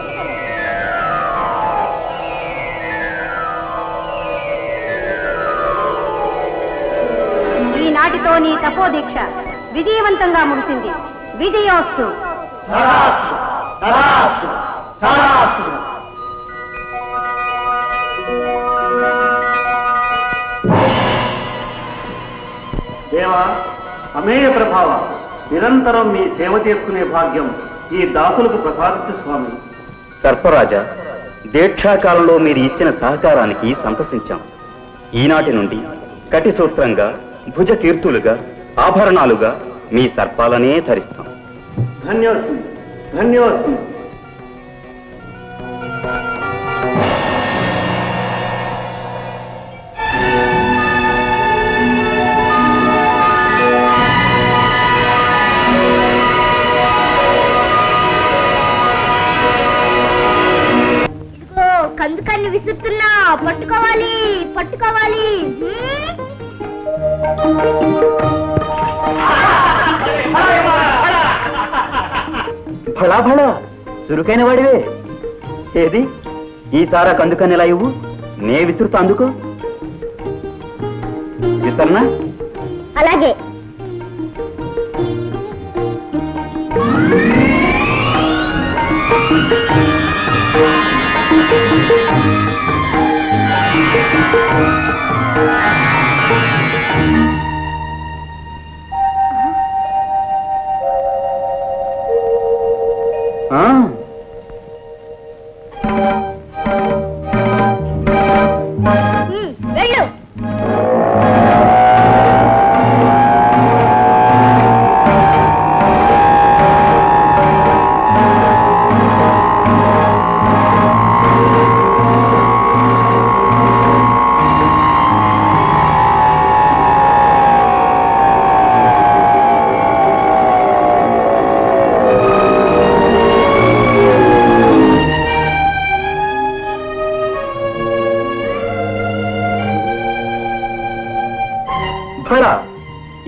ఈనాటితో నీ తపోదీక్ష విజయవంతంగా ముగిసింది. విజయోస్తు. దేవా, అమేయ ప్రభావ, నిరంతరం మీ సేవ చేసుకునే భాగ్యం ఈ దాసులకు ప్రసాదించు స్వామి. సర్పరాజా, దీక్షాకాలంలో మీరు ఇచ్చిన సహకారానికి సంతసించాం. ఈనాటి నుండి కటి సూత్రంగా, భుజ కీర్తులుగా, ఆభరణాలుగా మీ సర్పాలనే ధరిస్తాం. ధన్యోస్మి, ధన్యోస్మి. భళా భళా చురుకైన వాడివే. ఏది ఈ తారా కందుకని ఎలా ఇవ్వు, నే విసురుతా అందుకో. విసరనా? అలాగే. వెళ్ళు.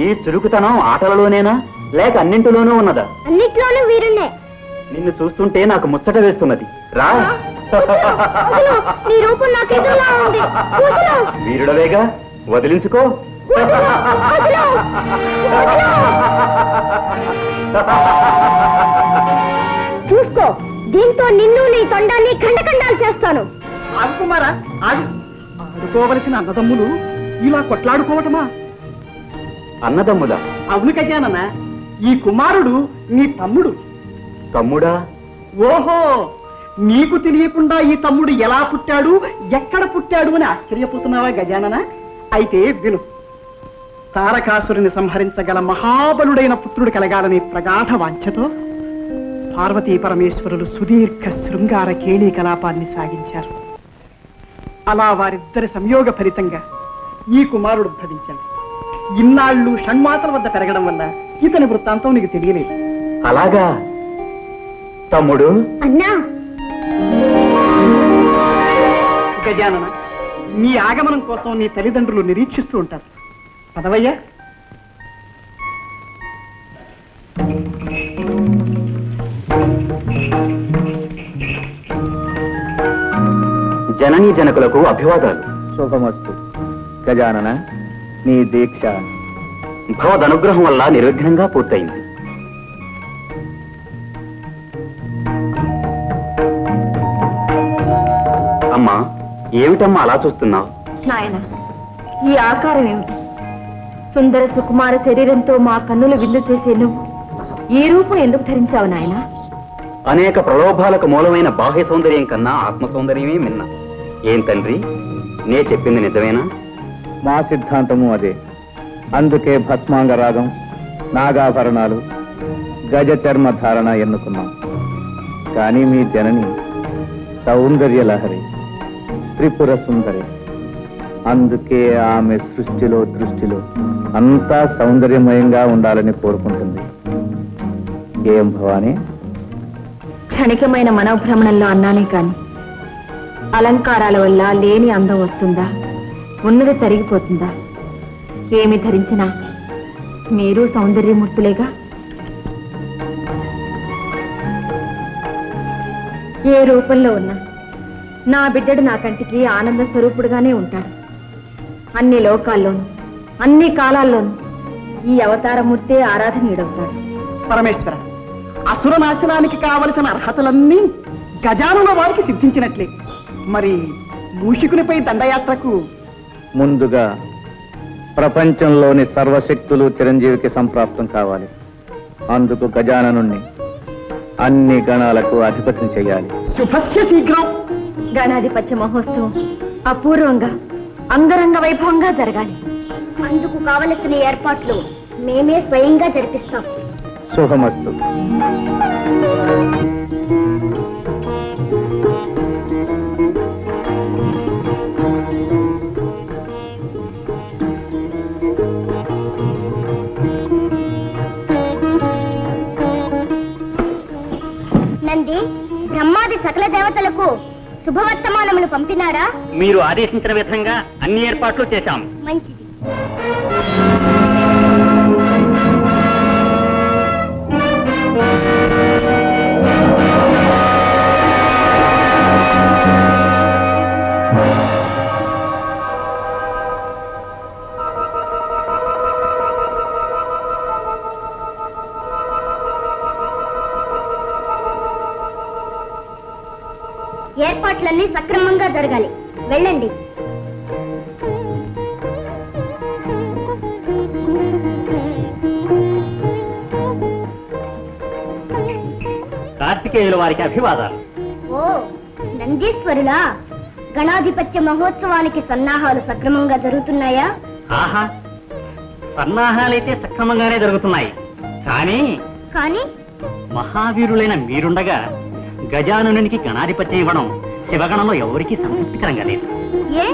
ఈ చురుకుతనం ఆటలలోనేనా లేక అన్నింటిలోనూ ఉన్నదా? అన్నిట్లోనూ వీరుండే. నిన్ను చూస్తుంటే నాకు ముచ్చట వేస్తున్నది. రా. నీ రూపం నాకు ఎదురులా ఉంది. వీరుడవేగా, వదిలించుకో. చూసుకో, దీంతో నిన్ను నీ తొండాన్ని ఖండఖండాలు చేస్తాను. ఆగు కుమారా, ఆగు. ఆడుకోవలసిన అన్నదమ్ములు ఇలా కొట్లాడుకోవటమా? అన్నదమ్ములా? అవును గజానన, ఈ కుమారుడు నీ తమ్ముడు. తమ్ముడా? ఓహో, నీకు తెలియకుండా ఈ తమ్ముడు ఎలా పుట్టాడు, ఎక్కడ పుట్టాడు అని ఆశ్చర్యపోతున్నావా గజానన? అయితే విను. తారకాసురుని సంహరించగల మహాబలుడైన పుత్రుడు కలగాలని ప్రగాఢ వాంఛతో పార్వతీ పరమేశ్వరులు సుదీర్ఘ శృంగార కేళీ కలాపాన్ని సాగించారు. అలా వారిద్దరి సంయోగ ఫలితంగా ఈ కుమారుడు ఉద్భవించాడు. ఇన్నాళ్ళు షణ్మాతల వద్ద పెరగడం వల్ల ఇతని వృత్తాంతం నీకు తెలియలేదు. అలాగా తమ్ముడు? అన్నా, గజానన, నీ ఆగమనం కోసం నీ తల్లిదండ్రులు నిరీక్షిస్తూ ఉంటారు. పదవయ్యా. జననీ జనకులకు అభివాదాలు. శుభమస్తు. గజానన, నీ దీక్ష భవదనుగ్రహం వల్ల నిర్విఘ్నంగా పూర్తయింది. అమ్మా, ఏమిటమ్మా అలా చూస్తున్నావు? నాయన, ఈ ఆకారం ఏమిటి? సుందర సుకుమార శరీరంతో మా కన్నులు విందు చేసే నువ్వు ఈ రూపం ఎందుకు ధరించావు నాయన? అనేక ప్రలోభాలకు మూలమైన బాహ్య సౌందర్యం కన్నా ఆత్మ సౌందర్యమే మిన్న. ఏం తండ్రి, నే చెప్పింది నిజమేనా? మా సిద్ధాంతము అదే. అందుకే భస్మాంగ రాగం, నాగాభరణాలు, గజ చర్మ ధారణ ఎన్నుకున్నాం. కానీ మీ జనని సౌందర్య లహరి, త్రిపుర సుందరి. అందుకే ఆమె సృష్టిలో దృష్టిలో అంతా సౌందర్యమయంగా ఉండాలని కోరుకుంటుంది. ఏం భవానీ? క్షణికమైన మనోభ్రమణంలో అన్నానే కాని అలంకారాల వల్ల లేని అందం వస్తుందా, ఉన్నది తరిగిపోతుందా? ఏమి ధరించినా మీరు సౌందర్యమూర్తులేగా. ఏ రూపంలో ఉన్నా నా బిడ్డడు నా కంటికి ఆనంద స్వరూపుడుగానే ఉంటాడు. అన్ని లోకాల్లోనూ అన్ని కాలాల్లోనూ ఈ అవతారమూర్తే ఆరాధనీయుడవుతాడు. పరమేశ్వర, అసుర నాశనానికి కావలసిన అర్హతలన్నీ గజానన వారికి సిద్ధించినట్లే. మరి మూషికునిపై దండయాత్రకు ముందుగా ప్రపంచంలోని సర్వశక్తులు చిరంజీవికి సంప్రాప్తం కావాలి. అందుకు గజాననుణ్ణి అన్ని గణాలకు అధిపతిని చేయాలి. శుభస్య శీఘ్రం. గణాధిపత్య మహోత్సవం అపూర్వంగా అంగరంగ వైభవంగా జరగాలి. అందుకు కావలసిన ఏర్పాట్లు మేమే స్వయంగా జరిపిస్తాం. శుభమస్తు. నంది, బ్రహ్మాది సకల దేవతలకు శుభవర్తమానములు పంపినారా? మీరు ఆదేశించిన విధంగా అన్ని ఏర్పాట్లు చేశాం. మంచిది. ఏర్పాట్లన్నీ సక్రమంగా జరగాలి. వెళ్ళండి. కార్తికేయుల వారికి అభివాదాలు. ఓ నందీశ్వరులా, గణాధిపత్య మహోత్సవానికి సన్నాహాలు సక్రమంగా జరుగుతున్నాయా? ఆహా, సన్నాహాలైతే సక్రమంగానే జరుగుతున్నాయి. కానీ మహావీరులైన మీరుండగా గజాననునికి గణాధిపత్యం ఇవ్వడం శివగణంలో ఎవరికీ సంతృప్తికరంగా లేదు. ఏ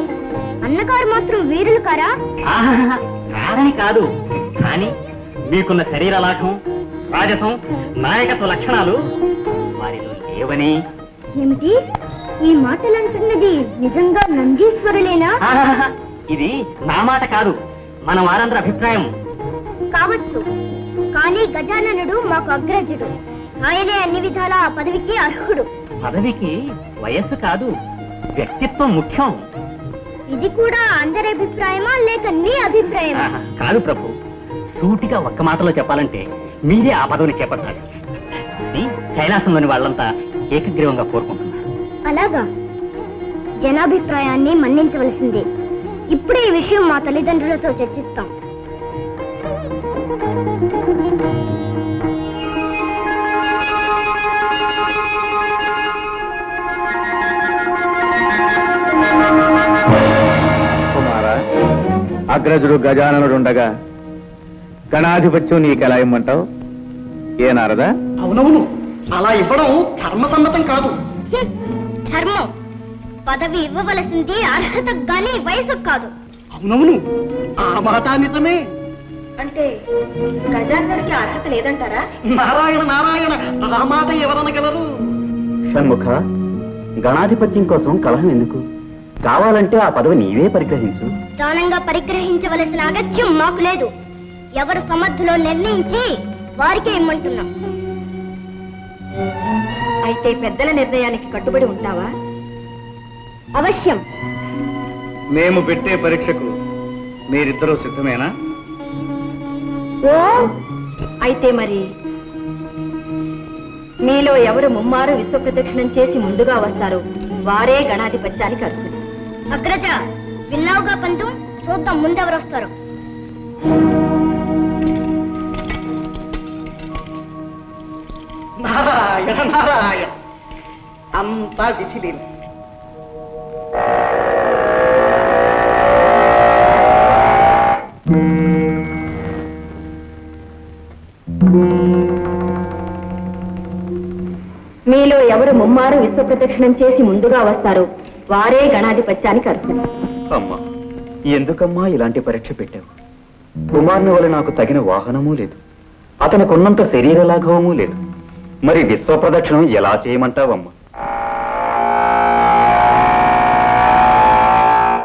అన్నగారు మాత్రం వీరులు కారా? కాదని కాదు, కానీ మీకున్న శరీర లాఘం, రాజసం, నాయకత్వ లక్షణాలు వారిలో లేవని. ఏమిటి ఈ మాటలు అంటున్నది? నిజంగా నందీశ్వరులేనా? ఇది నా మాట కాదు, మన వారందరి అభిప్రాయం. కావచ్చు, కానీ గజాననుడు మాకు అగ్రజుడు. ఆయనే అన్ని విధాల ఆ పదవికి అర్హుడు. పదవికి వయస్సు కాదు, వ్యక్తిత్వం ముఖ్యం. ఇది కూడా అందరి అభిప్రాయమా లేక నీ అభిప్రాయమా? కాదు ప్రభు, సూటిగా ఒక్క మాటలో చెప్పాలంటే మీరే ఆ పదవిని చేపట్టాలి. కైలాసంలోని వాళ్ళంతా ఏకగ్రీవంగా కోరుకుంటున్నారు. అలాగా? జనాభిప్రాయాన్ని మన్నించవలసిందే. ఇప్పుడే ఈ విషయం మా తల్లిదండ్రులతో చర్చిస్తాం. కుమారా, అగ్రజుడు గజాననుడుండగా గణాధిపత్యం నీకెలా ఇమ్మంటావు? ఏ నారదా? అవునవును, అలా ఇవ్వడం ధర్మసమ్మతం కాదు. ధర్మం పదవి ఇవ్వవలసింది అర్హతకు గాని వయసుకు కాదు. అవునవును, ఆ మాట నిజమే. అంటే గజాననుడికి అర్హత లేదంటారా? నారాయణ నారాయణ, ఆ మాట ఎవరనగలరు? షణ్ముఖ, గణాధిపత్యం కోసం కలహం ఎందుకు? కావాలంటే ఆ పదవి నీవే పరిగ్రహించు. దానంగా పరిగ్రహించవలసిన అగత్యం మాకు లేదు. ఎవరు సమర్థులో నిర్ణయించి వారికే ఇమ్మంటున్నాం. అయితే పెద్దల నిర్ణయానికి కట్టుబడి ఉంటావా? అవశ్యం. మేము పెట్టే పరీక్షకు మీరిద్దరూ సిద్ధమేనా? ఓ, అయితే మరి మీలో ఎవరు ముమ్మారు విశ్వ ప్రదక్షిణం చేసి ముందుగా వస్తారో వారే గణాధిపత్యానికి అర్హులు. అగ్రజ, విన్నావుగా పంతు? చూద్దాం ముందెవరు వస్తారు. నారాయణ నారాయణ, అంతా విధిలేదు. మీలో ఎవరు ముమ్మారు విశ్వ ప్రదక్షిణం చేసి ముందుగా వస్తారో వారే గణాధిపత్యానికి అర్హులు. అమ్మా, ఎందుకమ్మా ఇలాంటి పరీక్ష పెట్టావు? కుమారుని వల్ల నాకు తగిన వాహనమూ లేదు, అతనికి ఉన్నంత శరీర లాఘవమూ లేదు. మరి విశ్వ ప్రదక్షిణం ఎలా చేయమంటావమ్మా?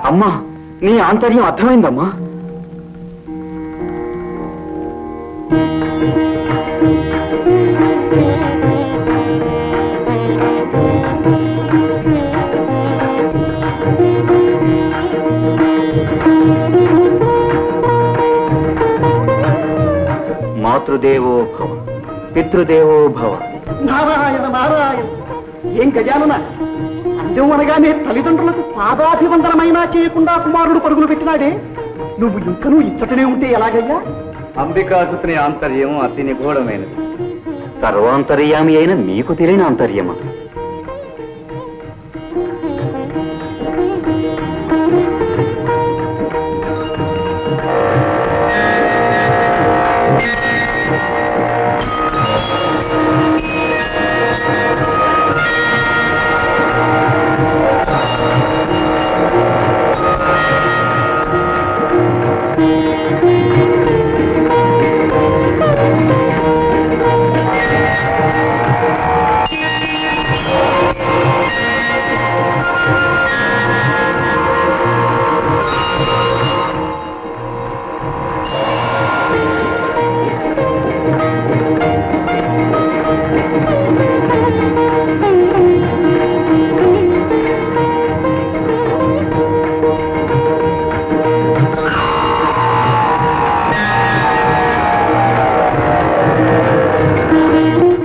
అమ్మా, నీ ఆంతర్యం అర్థమైందమ్మా. మాతృదేవో భవ, పితృదేవో భవ. నారాయణ నారాయణ, ఏం గజానన, అందం అనగానే తల్లిదండ్రులకు పాదాభివందనమైనా చేయకుండా కుమారుడు పరుగులు పెట్టినాడే, నువ్వు ఇంకనూ ఇచ్చటనే ఉంటే ఎలాగయ్యా? అంబికాసుని ఆంతర్యం అతి నిగూఢమైనది. సర్వాంతర్యామి అయిన మీకు తెలియని ఆంతర్యమా?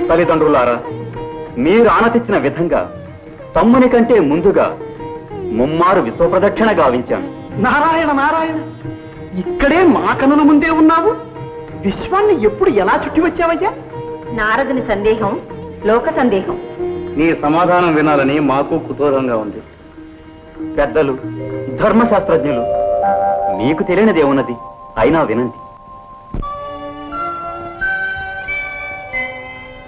తల్లిదండ్రులారా, మీరు ఆనతిచ్చిన విధంగా తమ్ముని కంటే ముందుగా ముమ్మారు విశ్వప్రదక్షిణ గావించాను. నారాయణ నారాయణ, ఇక్కడే మా కనుల ముందే ఉన్నావు. విశ్వాన్ని ఎప్పుడు ఎలా చుట్టి వచ్చావయ్యా? నారదుని సందేహం లోక సందేహం. నీ సమాధానం వినాలని మాకు కుతూహలంగా ఉంది. పెద్దలు, ధర్మశాస్త్రజ్ఞులు, మీకు తెలియనిదేమున్నది, అయినా వినండి.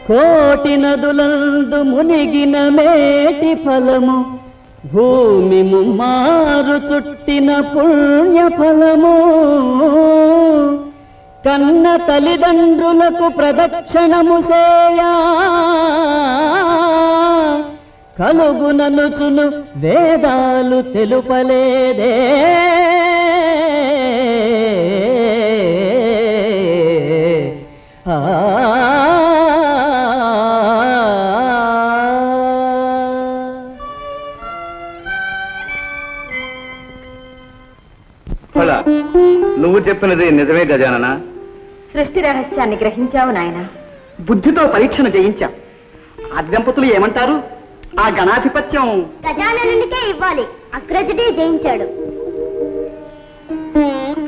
కోటి నదులందు మునిగిన మేటి ఫలము, భూమి ముమ్మారు చుట్టిన పుణ్య ఫలము, కన్న తల్లిదండ్రులకు ప్రదక్షిణము సేయా కలుగుననుచును వేదాలు తెలుపలేదే. నువ్వు చెప్పినది నిజమే గజానన. సృష్టి రహస్యాన్ని గ్రహించావు నాయన. బుద్ధితో పరీక్షణ చేయించాం. ఆ దంపతులు ఏమంటారు? ఆ గణాధిపత్యం గజాననునికే ఇవ్వాలి. అగ్రజుడే జయించాడు.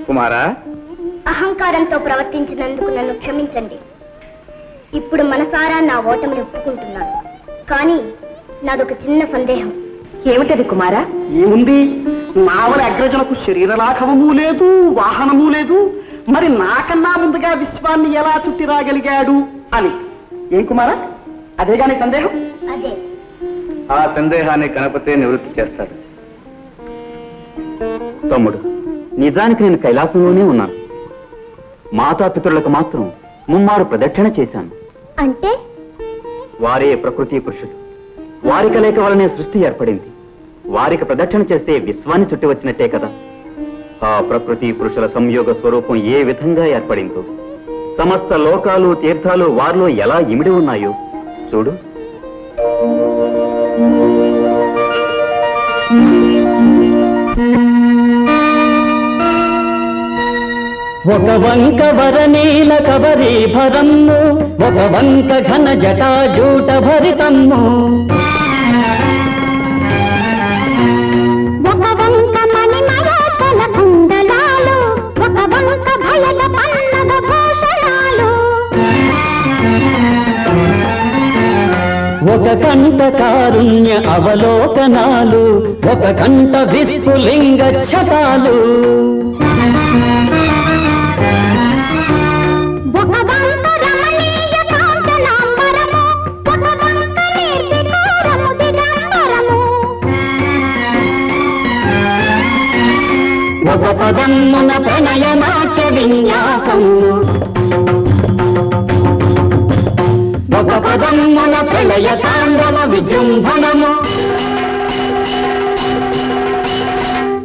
కుమారా, అహంకారంతో ప్రవర్తించినందుకు నన్ను క్షమించండి. ఇప్పుడు మనసారా నా ఓటమిని ఒప్పుకుంటున్నాను. కానీ నాదొక చిన్న సందేహం. ఏమిటది కుమారా? ఏముంది? నావల అగ్రజులకు శరీర లాఘవము లేదు, వాహనము లేదు. మరి నాకన్నా ముందుగా విశ్వాన్ని ఎలా చుట్టి రాగలిగాడు అని. ఏం కుమారా, అదేగాని సందేహం? అదే. ఆ సందేహాన్ని గణపతే నివృత్తి చేస్తాడు. తమ్ముడు, నిజానికి నేను కైలాసంలోనే ఉన్నాను. మాతాపితరులకు మాత్రం ముమ్మారు ప్రదక్షిణ చేశాను. అంటే వారే ప్రకృతి పురుషులు. వారి కలయిక వలనే సృష్టి ఏర్పడింది. వారికి ప్రదక్షిణ చేస్తే విశ్వాన్ని చుట్టి వచ్చినట్టే కదా. ఆ ప్రకృతి పురుషుల సంయోగ స్వరూపం ఏ విధంగా ఏర్పడిందో, సమస్త లోకాలు తీర్థాలు వారిలో ఎలా ఇమిడి ఉన్నాయో చూడు. ఒక వంక వరనీల కబరీభరమ్ము, ఒక వంక ఘన జటాజూట భరితమ్ము, ఒక వంక మణిమరాకల కుండలాలు, ఒక వంక భయల పన్నగ భూషణాలు, ఒక కంట కారుణ్య అవలోకనాలు, ఒక కంట విస్ఫులింగ ఛటాలు, ఒక వంక రమణీయ కాంచనాంబరము, ఒక వంక నిర్వికారము దిగంబరము, ఒక పదమ్మున ప్రణయ నాట్య విన్యాసము, ఒక పదమ్మున ప్రళయ తాండవ విజృంభణము,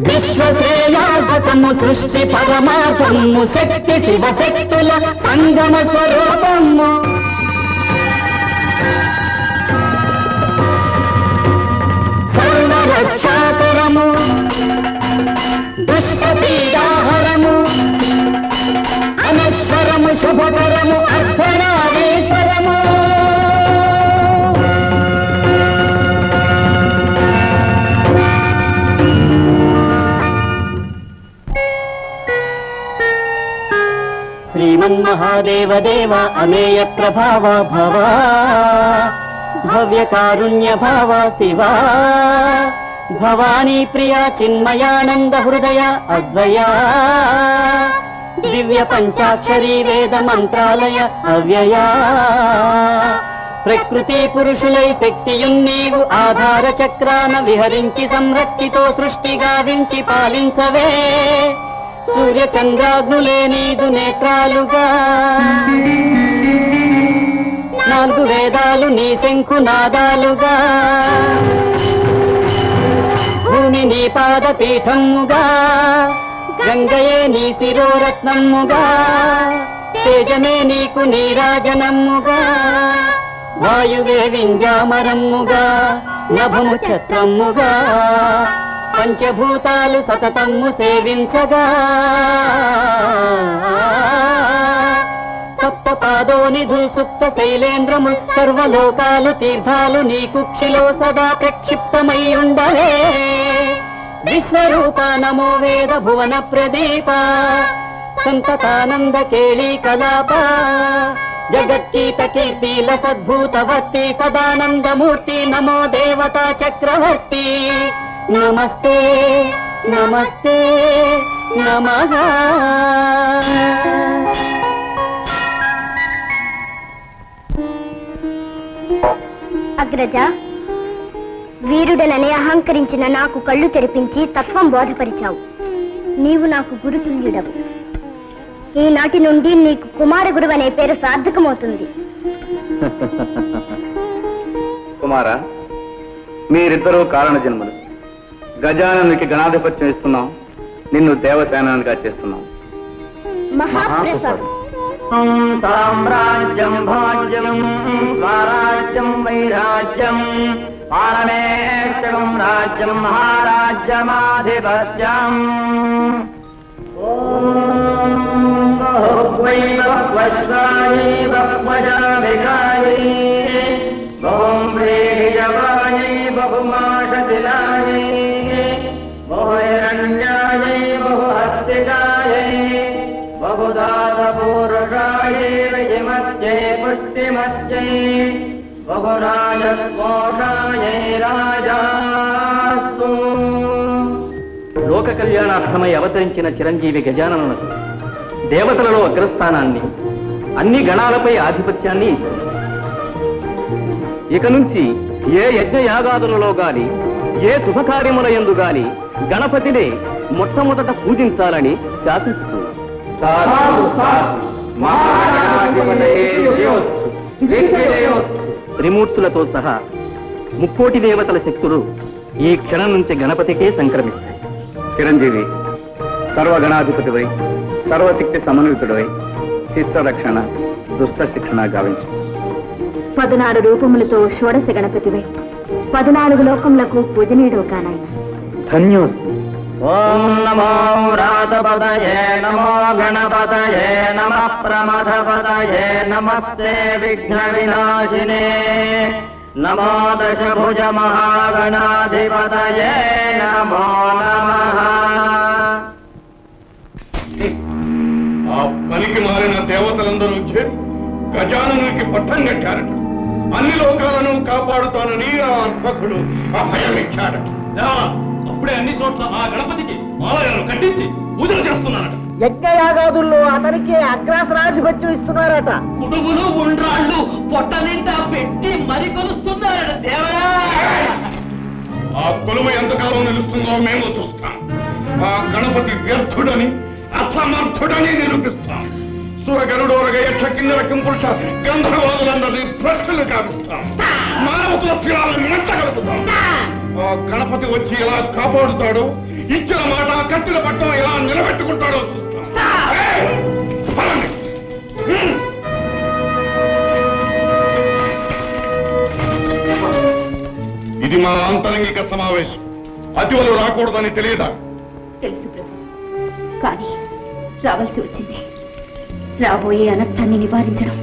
విశ్వశ్రేయార్థకము సృష్టి పరమార్థము, శక్తి శివశక్తుల సంగమ స్వరూపము, సర్వరక్షాకరము, దుష్టపీడాహరము, అనశ్వరము, శుభకరము, అర్ధనారీశ్వరము. శ్రీమన్మహాదేవ దేవ అమేయ ప్రభావ భవ, భవ్య కారుణ్య భావ శివా, భవానీ ప్రియా చిన్మయానంద హృదయ అద్వయా, దివ్య పంచాక్షరీ వేద మంత్రాలయ అవ్యయా, ప్రకృతి పురుషులై శక్తియున్నీవు ఆధార చక్రాన విహరించి సంరక్తితో సృష్టి గావించి పాలించవే, సూర్య చంద్రాగ్నులే నీదు నేత్రాలుగా, నాలుగు వేదాలు నీ శంఖునాదాలుగా, భూమి నీ పాదపీఠముగా, గంగయే నీ శిరోరత్నముగా, తేజమే నీకు నీరాజనముగా, వాయువే వింజామరముగా, నభము ఛత్రముగా, పంచభూతాలు సతతమ్ము సేవించగా, సప్త సప్త పాదోనిధుల్ సుప్త శైలేంద్రము సర్వలోకాలు తీర్థాలు నీ కుక్షిలో సదా ప్రక్షిప్తమై ఉండవే విశ్వరూప నమో వేద భువన ప్రదీప సంతతానంద కేళీ కలాప జగత్కీత కీర్తిల సద్భూతవర్తి సదానందమూర్తి నమో దేవతా చక్రవర్తి నమస్తే నమస్తే నమః. అగ్రజ, వీరుడననే అహంకరించిన నాకు కళ్ళు తెరిపించి తత్వం బోధపరిచావు. నీవు నాకు గురుతుల్యుడవు. ఈనాటి నుండి నీకు కుమార గురువు అనే పేరు సార్థకమవుతుంది. కుమార, మీరిద్దరూ కారణ జన్మలు. గజాననునికి గణాధిపత్యం ఇస్తున్నాం, నిన్ను దేవసేనానిగా చేస్తున్నాం. మహాప్రసాదం. సామ్రాజ్యం భాగ్యం స్వరాజ్యం వైరాజ్యం పారమేశ్వరం రాజ్యం మహారాజ్యమాధిపత్యం బహుహిరణ్యాయై బహుహస్తికాయై బహుదాతపూరుషాయై విమత్యై పుష్టిమత్యై బహురాజకోషాయై రాజాస్తు. లోక కళ్యాణార్థమై అవతరించిన చిరంజీవి గజాననులకు దేవతలలో అగ్రస్థానాన్ని, అన్ని గణాలపై ఆధిపత్యాన్ని ఇస్తుంది. ఇక నుంచి ఏ యజ్ఞయాగాదులలో గాని, ఏ శుభకార్యముల యందు గాని గణపతినే మొట్టమొదట పూజించాలని శాసించుతుంది. త్రిమూర్తులతో సహా ముక్కోటి దేవతల శక్తులు ఈ క్షణం నుంచి గణపతికే సంక్రమిస్తాయి. చిరంజీవి, సర్వగణాధిపతివై సర్వశక్తి సమన్వితుడవై శిష్ట రక్షణ దుష్ట శిక్షణ గావించు. 14 రూపములతో షోడశ గణపతివై 14 లోకములకు పూజనీయుడు కానాయి. ధన్యోస్తు. ఓం నమో వ్రాతపదయే నమో గణపతయే నమః ప్రమథపదయే నమస్తే విఘ్న వినాశినే నమో దశభుజ మహాగణాధిపతయే నమో నమః. ఆ పనికి మారిన దేవతలందరూ చేరి గజాననునికి పట్టం కట్టారట. అన్ని లోకాలను కాపాడుతానని ఆ అర్భకుడు అభయమిచ్చాడట. అప్పుడే అన్ని చోట్ల ఆ గణపతికి ఆలయాలను కట్టించి పూజలు చేస్తున్నారట. యజ్ఞయాగాదుల్లో అతనికి అగ్రాసనాధిపత్యం ఇస్తున్నారట. కుడుములు ఉండ్రాళ్ళు పొట్ట నిండా పెట్టి మరి కొలుస్తున్నారట దేవరా. ఆ కొలువు ఎంతకాలం నిలుస్తుందో మేము చూస్తాం. ఆ గణపతి వ్యర్థుడని అసమర్థుడని నిరూపిస్తాం. సురగరుడోరగ యక్ష కిన్నెర కింపురుష గంధర్వాదులందరినీ ప్రశ్నలు కావిస్తాం. మానవతుల శిలాలను మెచ్చగలుగుతాం. ఆ గణపతి వచ్చి ఎలా కాపాడుతాడో, ఇచ్చిన మాట కట్టిన పట్టం ఎలా నిలబెట్టుకుంటాడో చూస్తాం. ఇది మా ఆంతరంగిక సమావేశం. అతివలు రాకూడదని తెలియదా? తెలుసు ప్రభు, కానీ రావాల్సి వచ్చింది. రాబోయే అనర్థాన్ని నివారించడం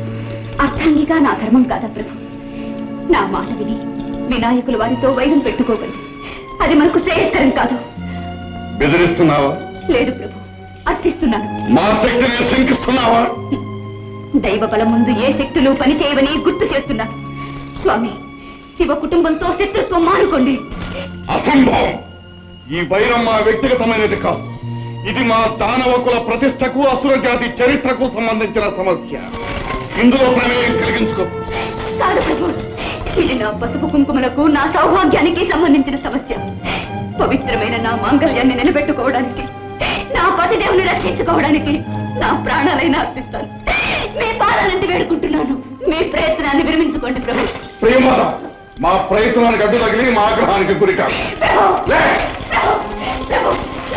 అర్థంగిగా నా ధర్మం కాదా ప్రభు? నా మాట విని వినాయకులు వారితో వైరం పెట్టుకోగలరు. అది మనకు శ్రేయస్కరం కాదు. బెదిరిస్తున్నావా? లేదు ప్రభు, అర్థిస్తున్నాను. మా శక్తిని శంకిస్తున్నావా? దైవ బలం ముందు ఏ శక్తులు పనిచేయవని గుర్తు చేస్తున్నాను. స్వామి, శివ కుటుంబంతో శత్రుత్వం మానుకోండి. అసంభవం. ఈ వైరం మా వ్యక్తిగతమైనది కాదు. ఇది మా దానవకుల ప్రతిష్టకు అసుర జాతి చరిత్రకు సంబంధించిన సమస్య. ఇందులో ప్రమేయం కలిగించుకో. కాదు ప్రభు, ఇది నా పసుపు కుంకుమలకు, నా సౌభాగ్యానికి సంబంధించిన సమస్య. పవిత్రమైన నా మాంగళ్యాన్ని నిలబెట్టుకోవడానికి, నా పతిదేవుని రక్షించుకోవడానికి నా ప్రాణాలైనా అర్పిస్తాను. మీ పాదాలంటే వేడుకుంటున్నాను. మీ ప్రయత్నాన్ని విరమించుకోండి ప్రభు. ప్రియమాత, మా ప్రయత్నానికి అడ్డు తగిలి మా ఆగ్రహానికి గురికాదు.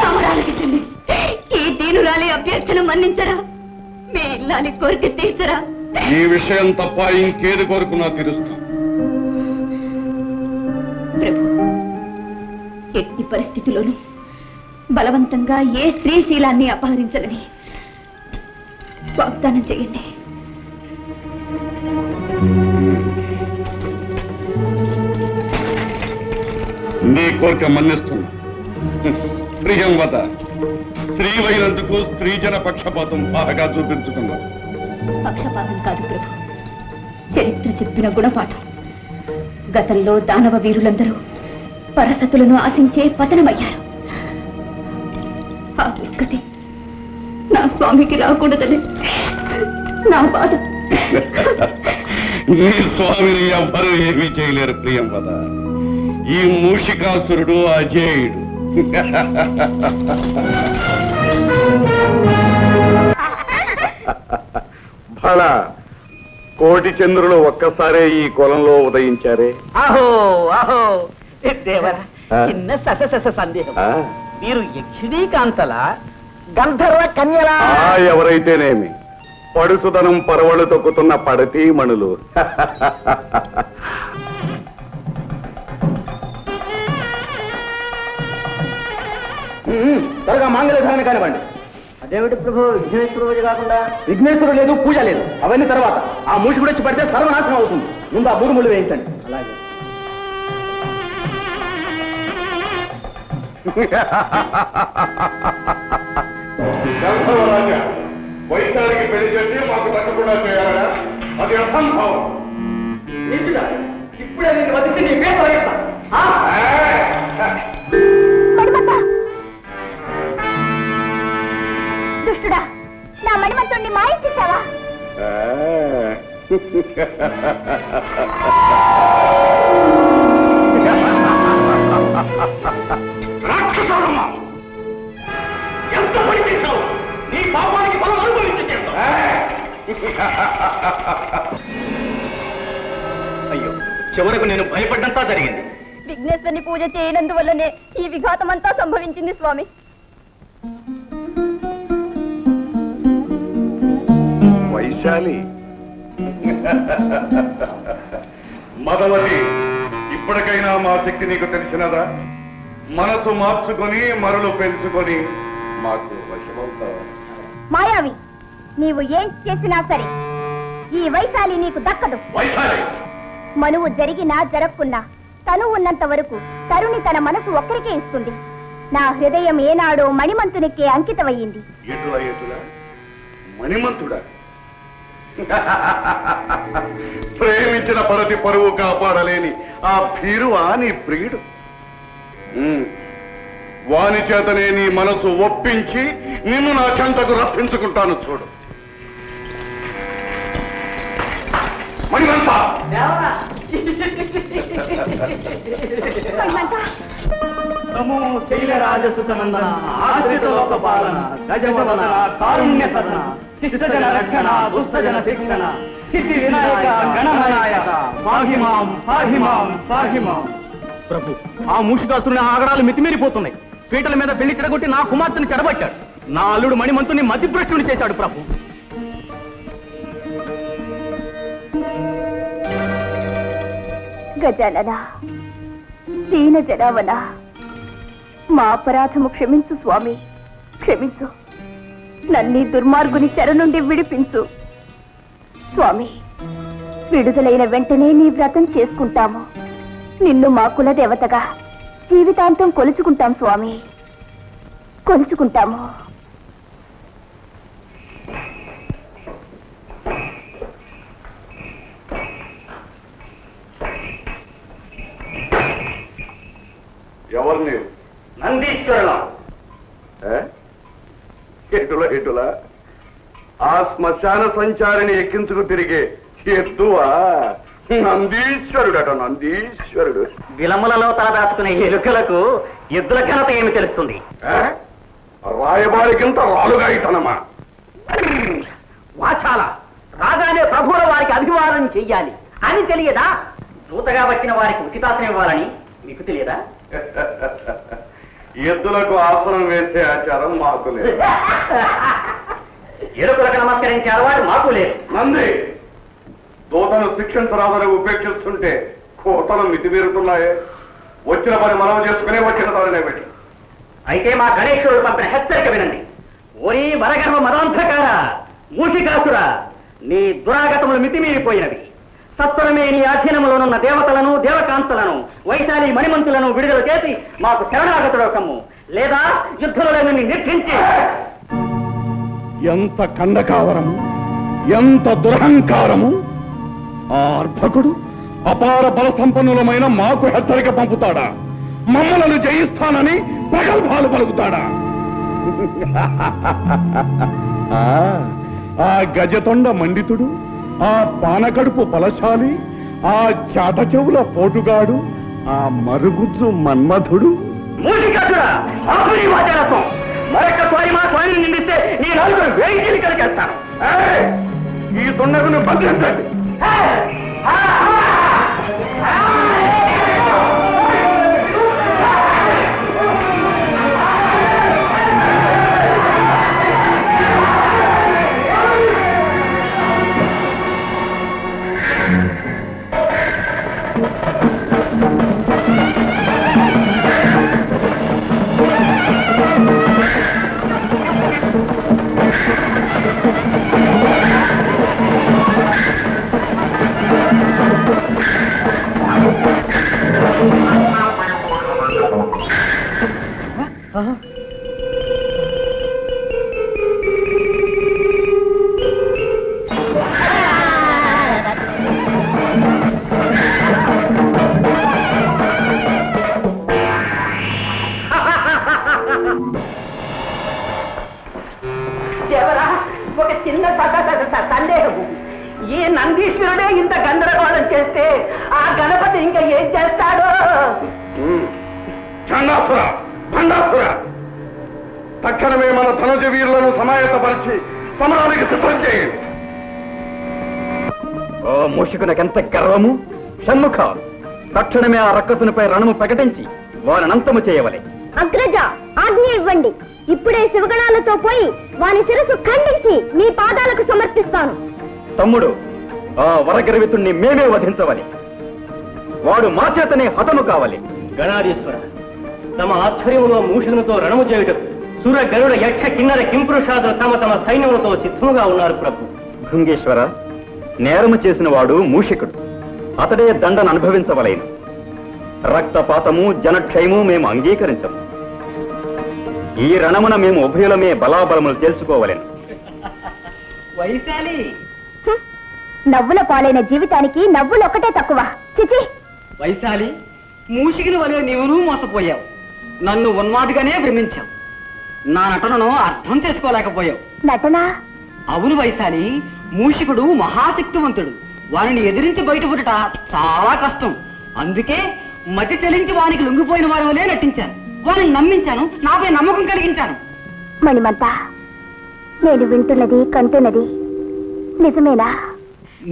రామరాలకించండి. ఈ దీనురాలి అభ్యర్థన మన్నించరా? మీ ఇల్లాలి కోరిక తీర్చరా? ఈ విషయం తప్ప ఇంకేది కోరుకున్నా తీరుస్తాం. ప్రభు, ఎట్టి పరిస్థితుల్లోనూ బలవంతంగా ఏ స్త్రీ శీలాన్ని అపహరించాలని వాగ్దానం చేయండి. నీ కోరిక మన్నిస్తున్నా. ప్రియం వద, స్త్రీవైనందుకు స్త్రీజన పక్షపాతం బాగా చూపించుకున్నా. పక్షపాతం కాదు ప్రభు, చరిత్ర చెప్పిన గుణపాఠం. గతంలో దానవ వీరులందరూ పరసతులను ఆశించే పతనమయ్యారు. ఆ దుర్గతి నా స్వామికి రాకూడదని నా బాధ. నీ స్వామిని ఎవ్వరూ ఏమీ చేయలేరు ప్రియం వద. ఈ మూషికాసురుడు అజేయుడు. భళ, కోటి చంద్రులు ఒక్కసారే ఈ కులంలో ఉదయించారే. ఆహో ఆహో దేవరా, చిన్న సస సందేహం. మీరు యక్షిణీ కాంతల గంధర్వ కన్యలా? ఎవరైతేనేమి, పడుసుదనం పరవళ్ళు తొక్కుతున్న పడతీ మణులు. త్వరగా మాంగళ్య ధారణ కానివ్వండి. అదేమిటి ప్రభు, విఘ్నేశ్వర పూజ కాకుండా? విఘ్నేశ్వరుడు లేదు, పూజ లేదు, అవన్నీ తర్వాత. ఆ మూషికుడు వచ్చి పడితే సర్వనాశనం అవుతుంది. ముందు ఆ బూరుముళ్ళు వేయించండి. అలాగే. వైశాలికి పెళ్లి చేసి మాకు తగ్గకుండా చేయాలా? అది అసంభవం. ఇప్పుడే నేను వదిలితే నీ పేరు వేస్తాను. దుష్టుడా, నా మణిమంతుణ్ణి మాయించేశావా? రాక్షసుడమ్మా, ఎంత పని చేశావు? నీ పాపానికి బలం అనుభవించావు. అయ్యో, చివరకు నేను భయపడ్డంతా జరిగింది. విఘ్నేశ్వరుని పూజ చేయనందువల్లనే ఈ విఘాతమంతా సంభవించింది స్వామి. వైశాలి, మదవతి, ఇప్పటికైనా మా శక్తి నీకు తెలిసినదా? మనసు మార్చుకొని మరులు పెంచుకొని మాకు వశమవుతావా? మాయావి, నీవు ఏం చేసినా సరే ఈ వైశాలి నీకు దక్కదు. వైశాలి, మనువు జరిగినా జరగకున్నా తను ఉన్నంత వరకు తరుణి తన మనసు ఒక్కరికే ఇస్తుంది. నా హృదయం ఏనాడో మణిమంతునికే అంకితమయ్యింది. ఎటులా ఎటులా మణిమంతుడా? ప్రేమించిన పరతి పరువు కాపాడలేని ఆ భీరువా నీ ప్రియుడు? వాని చేతనే నీ మనసు ఒప్పించి నిన్ను నా చెంతకు రప్పించుకుంటాను. చూడు మణిమంత, నమో శైలరాజసుతనందన, ఆశ్రిత లోక పాలన, గజవదన, కారుణ్య సదన, శిష్టజన రక్షణ, దుష్టజన శిక్షణ, సిద్ధి వినాయక గణనాయక, పాహిమాం పాహిమాం పాహిమాం. ప్రభు, ఆ మూషికాసురుని ఆగడాలు మితిమీరిపోతున్నాయి. పీటల మీద పెళ్లి చెడగొట్టి నా కుమార్తెను చెడబట్టాడు. నా అల్లుడు మణిమంతుని మతిభ్రష్టుని చేశాడు ప్రభు. గజానన, దీన జనావన, మా అపరాధము క్షమించు స్వామి, క్షమించు. నన్నీ దుర్మార్గుని చెర నుండి విడిపించు స్వామి. విడుదలైన వెంటనే నీ వ్రతం చేసుకుంటాము. నిన్ను మా కులదేవతగా జీవితాంతం కొలుచుకుంటాం స్వామి, కొలుచుకుంటాము. ఎవరు నీవు? నందీశ్వరులం. ఎటులా ఎటులా ఆ శ్మశాన సంచారిని ఎక్కించుకు తిరిగే ఎత్తువా? నందీశ్వరుడట, నందీశ్వరుడు. విలములలో తలదాచుకునే ఎలుకలకు ఎద్దుల ఘనత ఏమి తెలుస్తుంది? రాయబారికింత రాలుగాయితనమా? వాచాల, రాగానే ప్రభువుల వారికి అభివాదం చెయ్యాలి అని తెలియదా? దూతగా వచ్చిన వారికి ఉచితాసనం ఇవ్వాలని మీకు తెలియదా? ఎద్దులకు ఆసనం వేసే ఆచారం మాకు లేదు. ఎలుకలకు నమస్కరించే అలవాటు మాకు లేదు. నంది, దూతను శిక్షించరాదని ఉపేక్షిస్తుంటే కోతలు మితిమీరుతున్నాయే. వచ్చిన పని మనం చేసుకునే వచ్చిన దానినే పెట్టి. అయితే మా గణేశ్వరుడు పంపిన హెచ్చరిక వినండి. ఓరి వరగర్వ మదాంధకార, మూషికాసుర, నీ దురాగతములు మితిమీరిపోయినవి. తత్వరమే నీ అధీనములోనున్న దేవతలను దేవకాంతలను వైశాలి మణిమంతులను విడుదల చేసి మాకు శరణాగతుడకము, లేదా యుద్ధంలో నిర్ధించి. ఎంత కందకావరము, ఎంత దురహంకారము! ఆ అర్భకుడు అపార బల సంపన్నులమైన మాకు హెచ్చరిక పంపుతాడా? మమ్మలను జయిస్తానని ప్రగల్భాలు పలుకుతాడా? ఆ గజతొండ మండితుడు, ఆ పానకడుపు బలశాలి, ఆ చాట చెవుల పోటుగాడు, ఆ మరుగుజ్జు మన్మధుడు. మరొకసారి మా స్వామిని నిందిస్తే నీ నలుగురు వేయిలు కలిగేస్తాను. ఈ దుండగును బంధించండి. ఒక చిన్న సందేహము. ఈ నందీశ్వరుడే ఇంత గందరగోళం చేస్తే ఆ గణపతి ఇంకా ఏం చేస్తాడో? తక్షణమే మన ధనుజ వీరులను సమాయత్తపరిచి సమరానికి సిద్ధం చేయండి. ఓ మూషికునకెంత గర్వము! షణ్ముఖ, తక్షణమే ఆ రక్కసునిపై రణము ప్రకటించి వారినంతము చేయవలే. అగ్రజ, ఆజ్ఞ ఇవ్వండి. ఇప్పుడే శివగణాలతో పోయి వాని శిరస్సు ఖండించి మీ పాదాలకు సమర్పిస్తాను. తమ్ముడు, ఆ వరగర్వితుణ్ణి మేమే వధించవాలి. వాడు మా చేతనే హతము కావాలి. గణాధీశ్వర, తమ ఆధ్వర్యంలో మూషికునితో రణము చేయుటకు సుర గరుడ యక్ష కిన్నర కింపురుషాదులు తమ తమ సైన్యములతో సిద్ధముగా ఉన్నారు ప్రభు. భృంగేశ్వర, నేరము చేసిన వాడు మూషికుడు. అతడే దండను అనుభవించవలేను. రక్తపాతము జనక్షయము మేము అంగీకరించము. ఈ రణమున మేము ఉభయులమే బలాబలములు తెలుసుకోవలేను. వైశాలి, నవ్వుల పాలైన జీవితానికి నవ్వులు ఒక్కటే తక్కువ. చిచి, వైశాలి, మూషికిని వలె నీవును మోసపోయావు. నన్ను ఉన్మాదిగానే భ్రమించావు. నా నటనను అర్థం చేసుకోలేకపోయావు. నటన? అవును వైశాలి, మూషికుడు మహాశక్తివంతుడు. వారిని ఎదిరించి బయటపడుట చాలా కష్టం. అందుకే మతి చెలించి వానికి లొంగిపోయిన వారి వలే నటించాను. వారిని నమ్మించాను, నాపై నమ్మకం కలిగించాను. మణిమంతా, నేను వింటున్నది కంటున్నది నిజమేనా?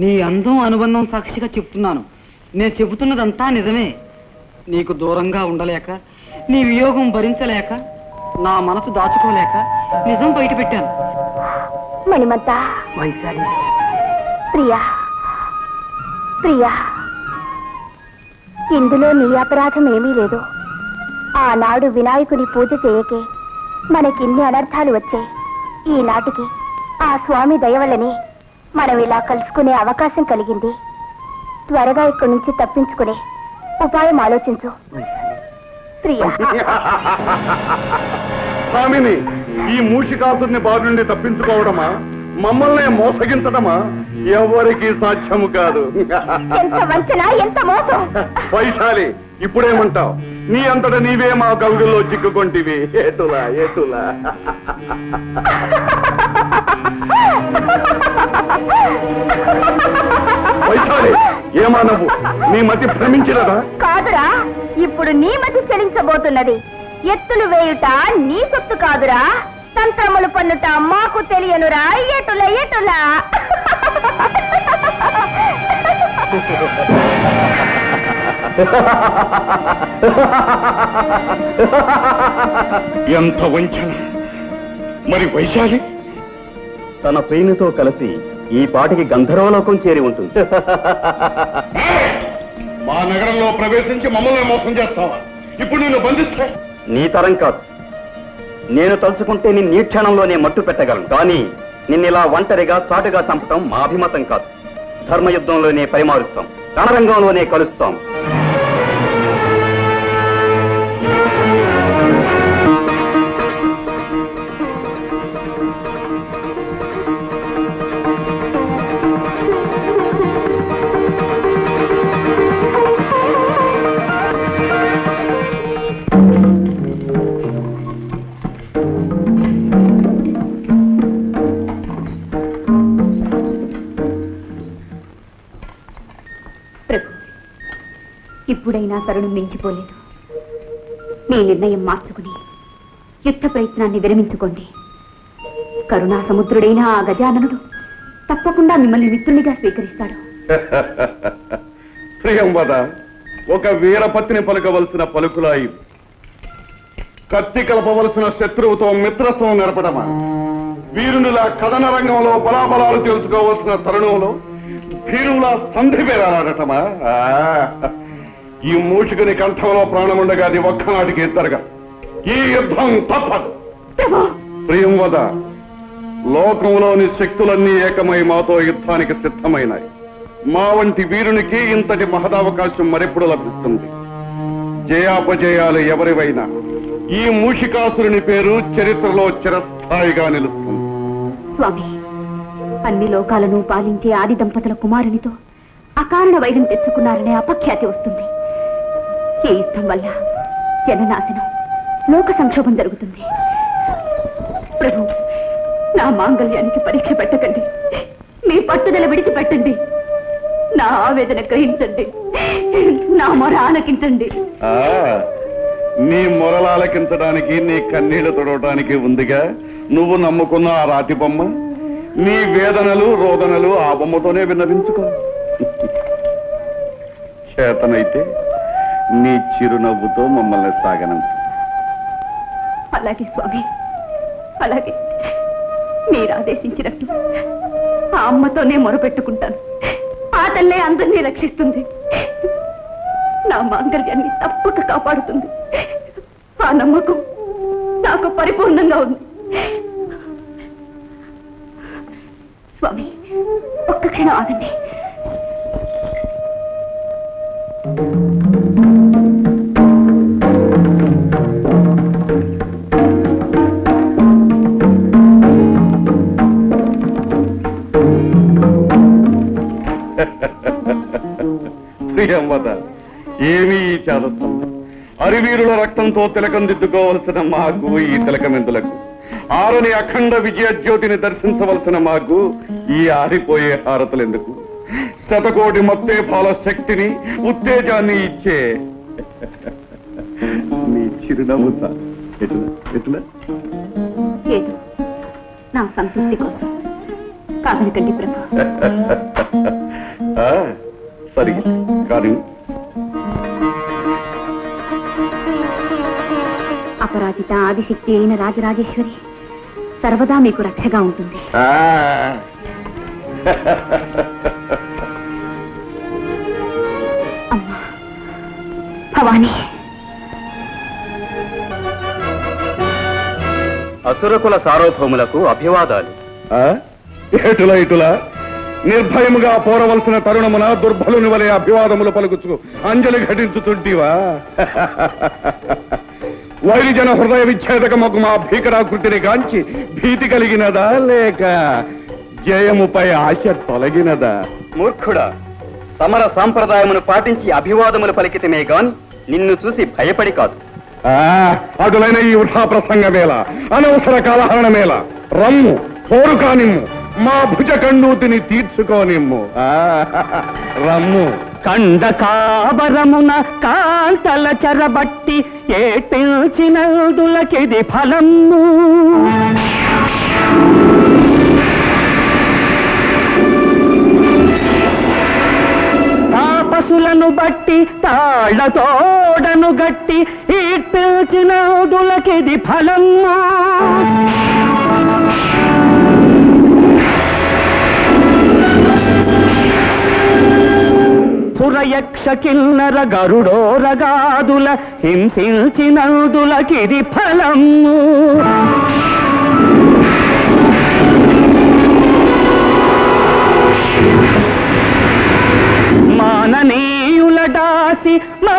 నీ అందం అనుబంధం సాక్షిగా చెప్తున్నాను. నేను చెబుతున్నదంతా నిజమే. నీకు దూరంగా ఉండలేక, నీ వియోగం భరించలేక, నా మనసు దాచుకోలేక నిజం బయట పెట్టాను. మణిమంతా, వైశాలి, ప్రియా ప్రియా, ఇందులో నీ అపరాధం ఏమీ లేదు. ఆనాడు వినాయకుని పూజ చేయకే మనకిన్ని అనర్థాలు వచ్చాయి. ఈనాటికి ఆ స్వామి దయవల్లని మనం ఇలా కలుసుకునే అవకాశం కలిగింది. త్వరగా ఇక్కడి నుంచి తప్పించుకునే ఉపాయం ఆలోచించు. ప్రియా. స్వామిని, ఈ మూషికాసుని బారి నుండి తప్పించుకోవడమా, మమ్మల్ని మోసగించడమా ఎవరికి సాధ్యము కాదు. ఎంత వంచన, ఎంత మోసం! వైశాలి, ఇప్పుడేమంటావు? నీ అంతటా నీవే మా కవుగుల్లో చిక్కుకొంటివి. ఏటులా ఏటులా. వైశాలి, ఏమా నువ్వు? నీ మతి భ్రమించినదా? కాదురా, ఇప్పుడు నీ మతి చెలించబోతున్నది. ఎత్తులు వేయుట నీ సొత్తు కాదురా, తంత్రములు పన్నుట మాకు తెలియనురా. ఎటులా ఎటులా. ఎంత వంచన! మరి వైశాలి తన ప్రేమితో కలిసి ఈ పాటికి గంధర్వలోకం చేరి ఉంటుంది. మా నగరంలో ప్రవేశించి మమ్మల్ని మోసం చేస్తావా? ఇప్పుడు నిన్ను బంధిస్తే నీ తరం కాదు. నేను తలుచుకుంటే నిన్ను ఈ క్షణంలోనే మట్టు పెట్టగలను. కానీ నిన్నిలా ఒంటరిగా చాటుగా చంపటం మా అభిమతం కాదు. ధర్మయుద్ధంలోనే పరిమారుస్తాం, రణరంగంలోనే కలుస్తాం. ఇప్పుడైనా తరుణం మించిపోలేదు. మీ నిర్ణయం మార్చుకుని యుద్ధ ప్రయత్నాన్ని విరమించుకోండి. కరుణా సముద్రుడైన ఆ గజాననుడు తప్పకుండా మిమ్మల్ని మిత్రునిగా స్వీకరిస్తాడు. ప్రియంవద, ఒక వీరపత్ని పలుకవలసిన పలుకులా ఇవి. కత్తి కలపవలసిన శత్రువుతో మిత్రత్వం నెరపడమా? వీరునిలా కథన రంగంలో బలాబలాలు తెలుసుకోవలసిన తరుణంలో భీరులా సంధి పేరాడటమా? ఈ మూషికుని కంఠంలో ప్రాణముండగా అది ఒక్కనాటికి జరగ. ఈ యుద్ధం తప్పదు. ప్రియంవద, లోకంలోని శక్తులన్నీ ఏకమై మాతో యుద్ధానికి సిద్ధమైనాయి. మా వంటి వీరునికి ఇంతటి మహదావకాశం మరెప్పుడు లభిస్తుంది. జయాపజయాలు ఎవరివైనా ఈ మూషికాసురుని పేరు చరిత్రలో చిరస్థాయిగా నిలుస్తుంది. స్వామి, అన్ని లోకాలను పాలించే ఆది దంపతుల కుమారునితో అకారణ వైరం తెచ్చుకున్నారనే అపఖ్యాతి వస్తుంది. ఈ యుద్ధం వల్ల జననాశనం, లోక సంక్షోభం జరుగుతుంది. ప్రభు, నా మాంగళ్యానికి పరీక్ష పెట్టకండి. మీ పట్టుదల విడిచిపెట్టండి. నా ఆవేదన గ్రహించండి. నా మొర ఆలకించండి. నీ మొరలాలకించడానికి, నీ కన్నీళ్లు తొడవటానికి ఉందిగా నువ్వు నమ్ముకున్న ఆ రాతి బొమ్మ. నీ వేదనలు రోదనలు ఆ బొమ్మతోనే విన్నవించుకో. చేతనైతే నీ చిరునవ్వుతో మమ్మల్ని సాగనంపు. అలాగే స్వామి, అలాగే. మీరు ఆదేశించినట్టు ఆ అమ్మతోనే మొరపెట్టుకుంటాను. ఆ తల్లే అందరినీ రక్షిస్తుంది. నా మాంగళ్యాన్ని తప్పక కాపాడుతుంది. ఆ నమ్మకం నాకు పరిపూర్ణంగా ఉంది. స్వామి, ఒక్క క్షణం ఆగండి. ప్రియంవద, ఏమీ ఈ చాదత్వం. అరివీరుల రక్తంతో తిలకం దిద్దుకోవలసిన మాకు ఈ తిలకమెందులకు? ఆరని అఖండ విజయ జ్యోతిని దర్శించవలసిన మాకు ఈ ఆరిపోయే హారతులెందుకు? శతకోటి మత్తేఫాల శక్తిని, ఉత్తేజాన్ని ఇచ్చే నీ చిరునవ్వు చాలు. ఎట్లా ఏదో నా సంతృప్తి కోసం కాదనకండి ప్రభు. సరి కానీ అపరాజిత ఆదిశక్తి అయిన రాజరాజేశ్వరి సర్వదా మీకు రక్షగా ఉంటుంది. అమ్మా భవానీ, అసురకుల సార్వభౌములకు అభివాదాలు. ఇటులా నిర్భయముగా పోరవలసిన తరుణమున దుర్బలుని వలె అభివాదములు పలుకుచు అంజలి ఘటించుతుంటివా? వైరిజన హృదయ విచ్ఛేదకమగు మా భీకరాకృతిని గాంచి భీతి కలిగినదా, లేక జయముపై ఆశ తొలగినదా? మూర్ఖుడా, సమర సాంప్రదాయమును పాటించి అభివాదములు పలికితమే గాని నిన్ను చూసి భయపడి కాదు. అటులైన ఈ వృథా ప్రసంగమేళ, అనవసర కాలహరణమేళ. రమ్ము, పోరు కానిమ్ము, మా భుజ కండూతిని తీర్చుకోనిమ్ము. రమ్ము. కండకాబరమున కాంతల చెరబట్టి ఏటిల్చినదులకిది ఫలము. తాపసులను బట్టి తాళ్లతోడను గట్టి ఈటిల్చినదులకిది ఫలము. పురయక్ష కిన్నర గరుడోరగాదుల హింసించినందులకిది ఫలము.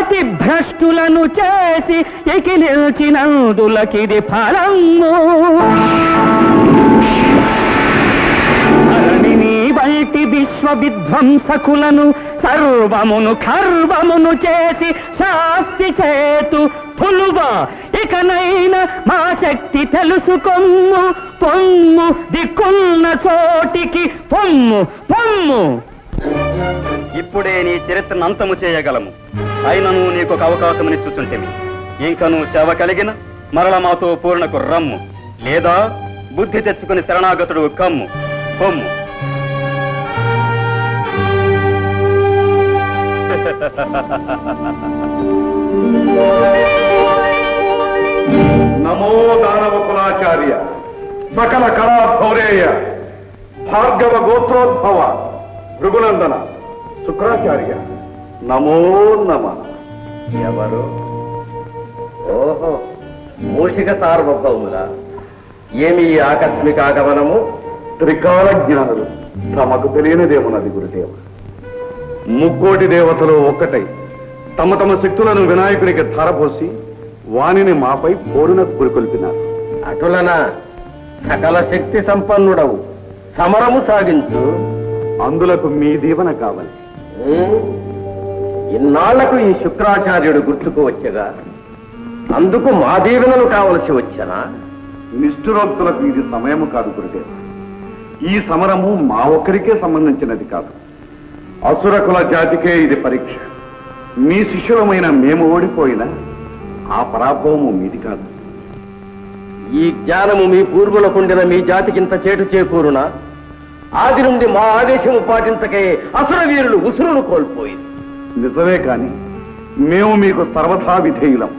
అతి భ్రష్టులను చేసి ఎకిలిల్చినందులకిది ఫలము. ధరణిని బయటి విశ్వ విధ్వంసకులను సర్వమును ఖర్వమును చేసి శాస్తి చేతు పులువా. ఇకనైనా మా శక్తి తెలుసుకొమ్ము, పొమ్ము దిక్కున్న చోటికి పొమ్ము పొమ్ము. ఇప్పుడే నీ చరిత్రను అంతము చేయగలము. అయినను నీకొక అవకాశమునిచ్చుచుంటిమి. ఇంకను చెవ కలిగిన మరల మాతో పూర్ణకు రమ్ము, లేదా బుద్ధి తెచ్చుకుని శరణాగతుడు కమ్ము పొమ్ము. నమో దానవ కులాచార్య, సకల కళా భౌరేయ, భార్గవ గోత్రోద్భవ, భృగునందన, శుక్రాచార్య, నమో నమ. ఎవరు? ఓహో, మూషిక సార్వభౌముల. ఏమి ఈ ఆకస్మిక ఆగమనము? త్రికాల జ్ఞానులు, తమకు తెలియనిదేమున్నది గురుదేవ. ముక్కోటి దేవతలు ఒక్కటై తమ తమ శక్తులను వినాయకునికి ధారపోసి వానిని మాపై పోరునకు పురికొల్పినారు. అటులనా? సకల శక్తి సంపన్నుడవు, సమరము సాగించు. అందులకు మీ దీవెన కావాలి. ఇన్నాళ్లకు ఈ శుక్రాచార్యుడు గుర్తుకు వచ్చగా అందుకు మా దీవెనలు కావలసి వచ్చనా? నిష్ఠురోక్తులకు ఇది సమయము కాదు గురుదేవ. ఈ సమరము మా ఒక్కరికే సంబంధించినది కాదు, అసురకుల జాతికే ఇది పరీక్ష. మీ శిష్యులమైన మేము ఓడిపోయినా ఆ పరాభవము మీది కాదు. ఈ జ్ఞానము మీ పూర్వులకుండిన మీ జాతికింత చేటు చేకూరునా? ఆది నుండి మా ఆదేశము పాటించకే అసుర వీరులు ఉసురును కోల్పోయింది. నిజమే కాని మేము మీకు సర్వథా విధేయులం,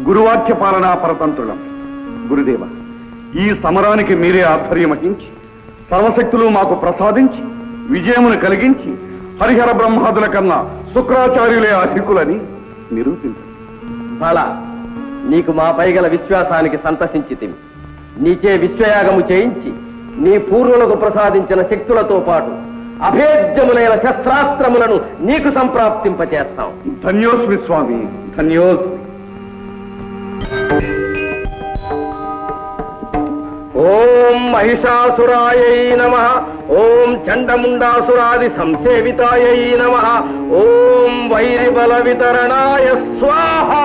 గురువాక్య పాలనా పరతంత్రులం. గురుదేవ, ఈ సమరానికి మీరే ఆధ్వర్యం వహించి సర్వశక్తులు మాకు ప్రసాదించి విజయమును కలిగించి హరిహర బ్రహ్మాదుల కన్నా శుక్రాచార్యులే అధికులని నిరూపించండి. బలా, నీకు మా పైగల విశ్వాసానికి సంతసించితిమి. నీచే విశ్వయాగము చేయించి నీ పూర్వులకు ప్రసాదించిన శక్తులతో పాటు అభేద్యములైన శస్త్రాస్త్రములను నీకు సంప్రాప్తింపచేస్తాం. ధన్యోస్మి స్వామి, ధన్యోస్మి. ఓం మహిషాసురాయై నమః. ఓం చండముండాసురాది సంసేవితాయై నమః. ఓం వైరిబల వితరణాయ స్వాహా.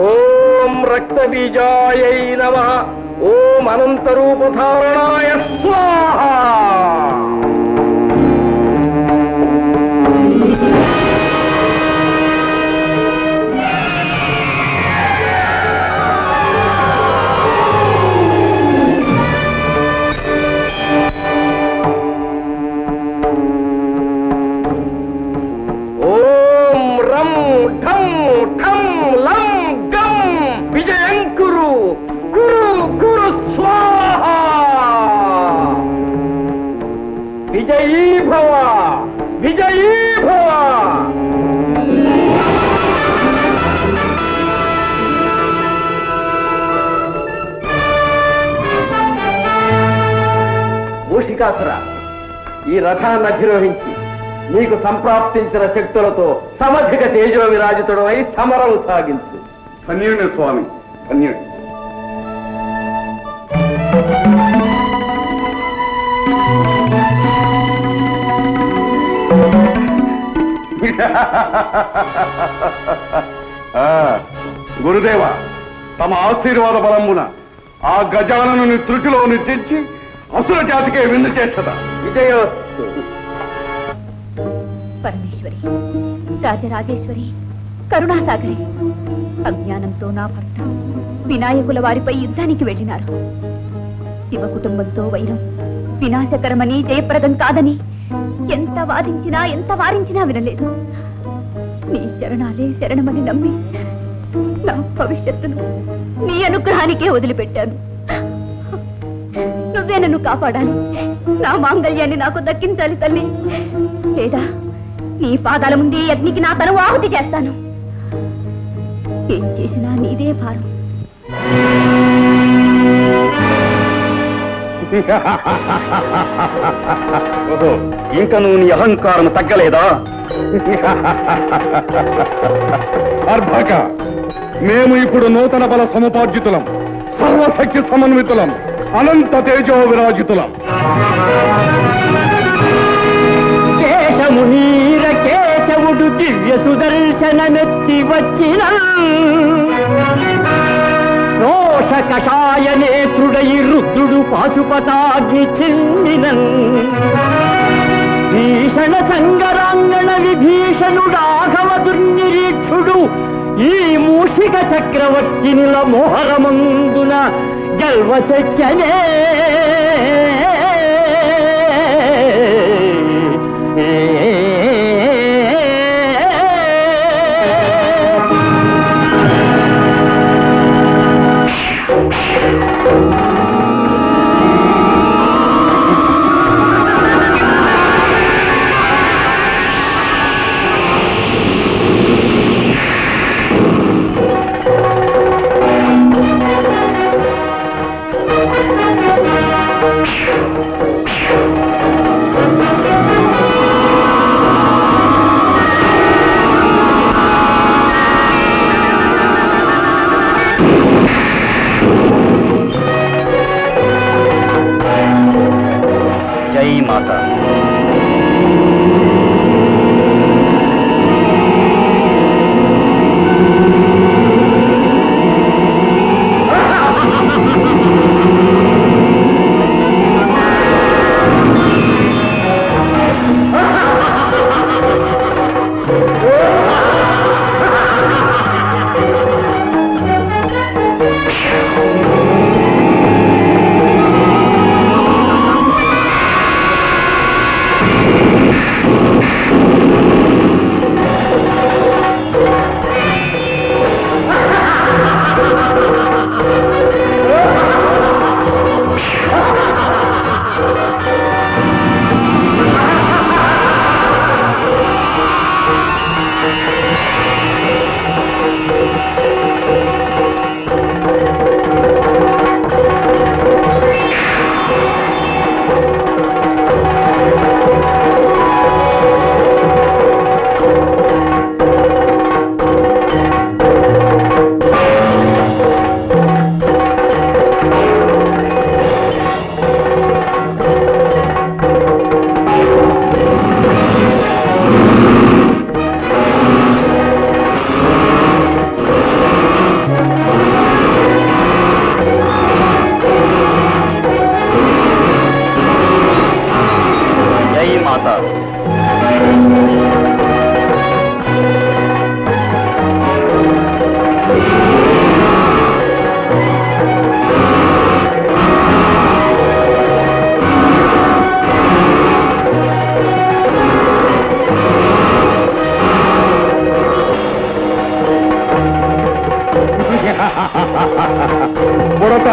ఓం రక్తబీజాయై నమః. ఓం అనంతరూపధారణాయ స్వాహా. ఓం రం ఠం ఠం లం గం విజయంకురు కురు కురు స్వాహా. విజయీ భవ, విజయీ భవ. మూషికాసుర, ఈ రథాన్ని అధిరోహించి నీకు సంప్రాప్తించిన శక్తులతో సమధిక తేజో విరాజితుడమై సమరము సాగించు. ధన్యుని స్వామి, ధన్యుని. గురుదేవ, తమ ఆశీర్వాద బలమున ఆ గజాలను త్రుటిలో నిర్జించి అసుర జాతికే విందు చేస్తదా. విజయోస్తు. పరమేశ్వరి, రాజరాజేశ్వరి, కరుణాసాగరి, అజ్ఞానంతో నా భర్త వినాయకుల వారిపై యుద్ధానికి వెళ్ళినారు. శివ కుటుంబంతో వైరం వినాశకరమని, జయప్రదం కాదని ఎంత వాదించినా ఎంత వారించినా వినలేదు. నీ చరణాలే శరణమని నమ్మి నా భవిష్యత్తును నీ అనుగ్రహానికే వదిలిపెట్టాను. నువ్వే నన్ను కాపాడాలి, నా మాంగళ్యాన్ని నాకు దక్కించాలి తల్లి. లేదా నీ పాదాల ముందే అగ్నికి నా తను ఆహుతి చేస్తాను. ఏం చేసినా నీదే భారం. ఓహో, ఇంకా నువ్వు నీ అహంకారం తగ్గలేదా? అర్భక, మేము ఇప్పుడు నూతన బల సముపార్జితులం, సర్వశక్తి సమన్వితులం, అనంత తేజో విరాజితులం. కేశమునీర కేశవుడు దివ్య సుదర్శనమెత్తి వచ్చిన రోష కషాయ నేత్రుడై రుద్రుడు పాశుపతాగ్ని చిన్నిన భీషణ సంగరాంగణ విభీషణుడాఘవ దుర్నిరీక్షుడు ఈ మూషిక చక్రవర్తినిల మోహరమందున గల్వశక్యనే. బుడత,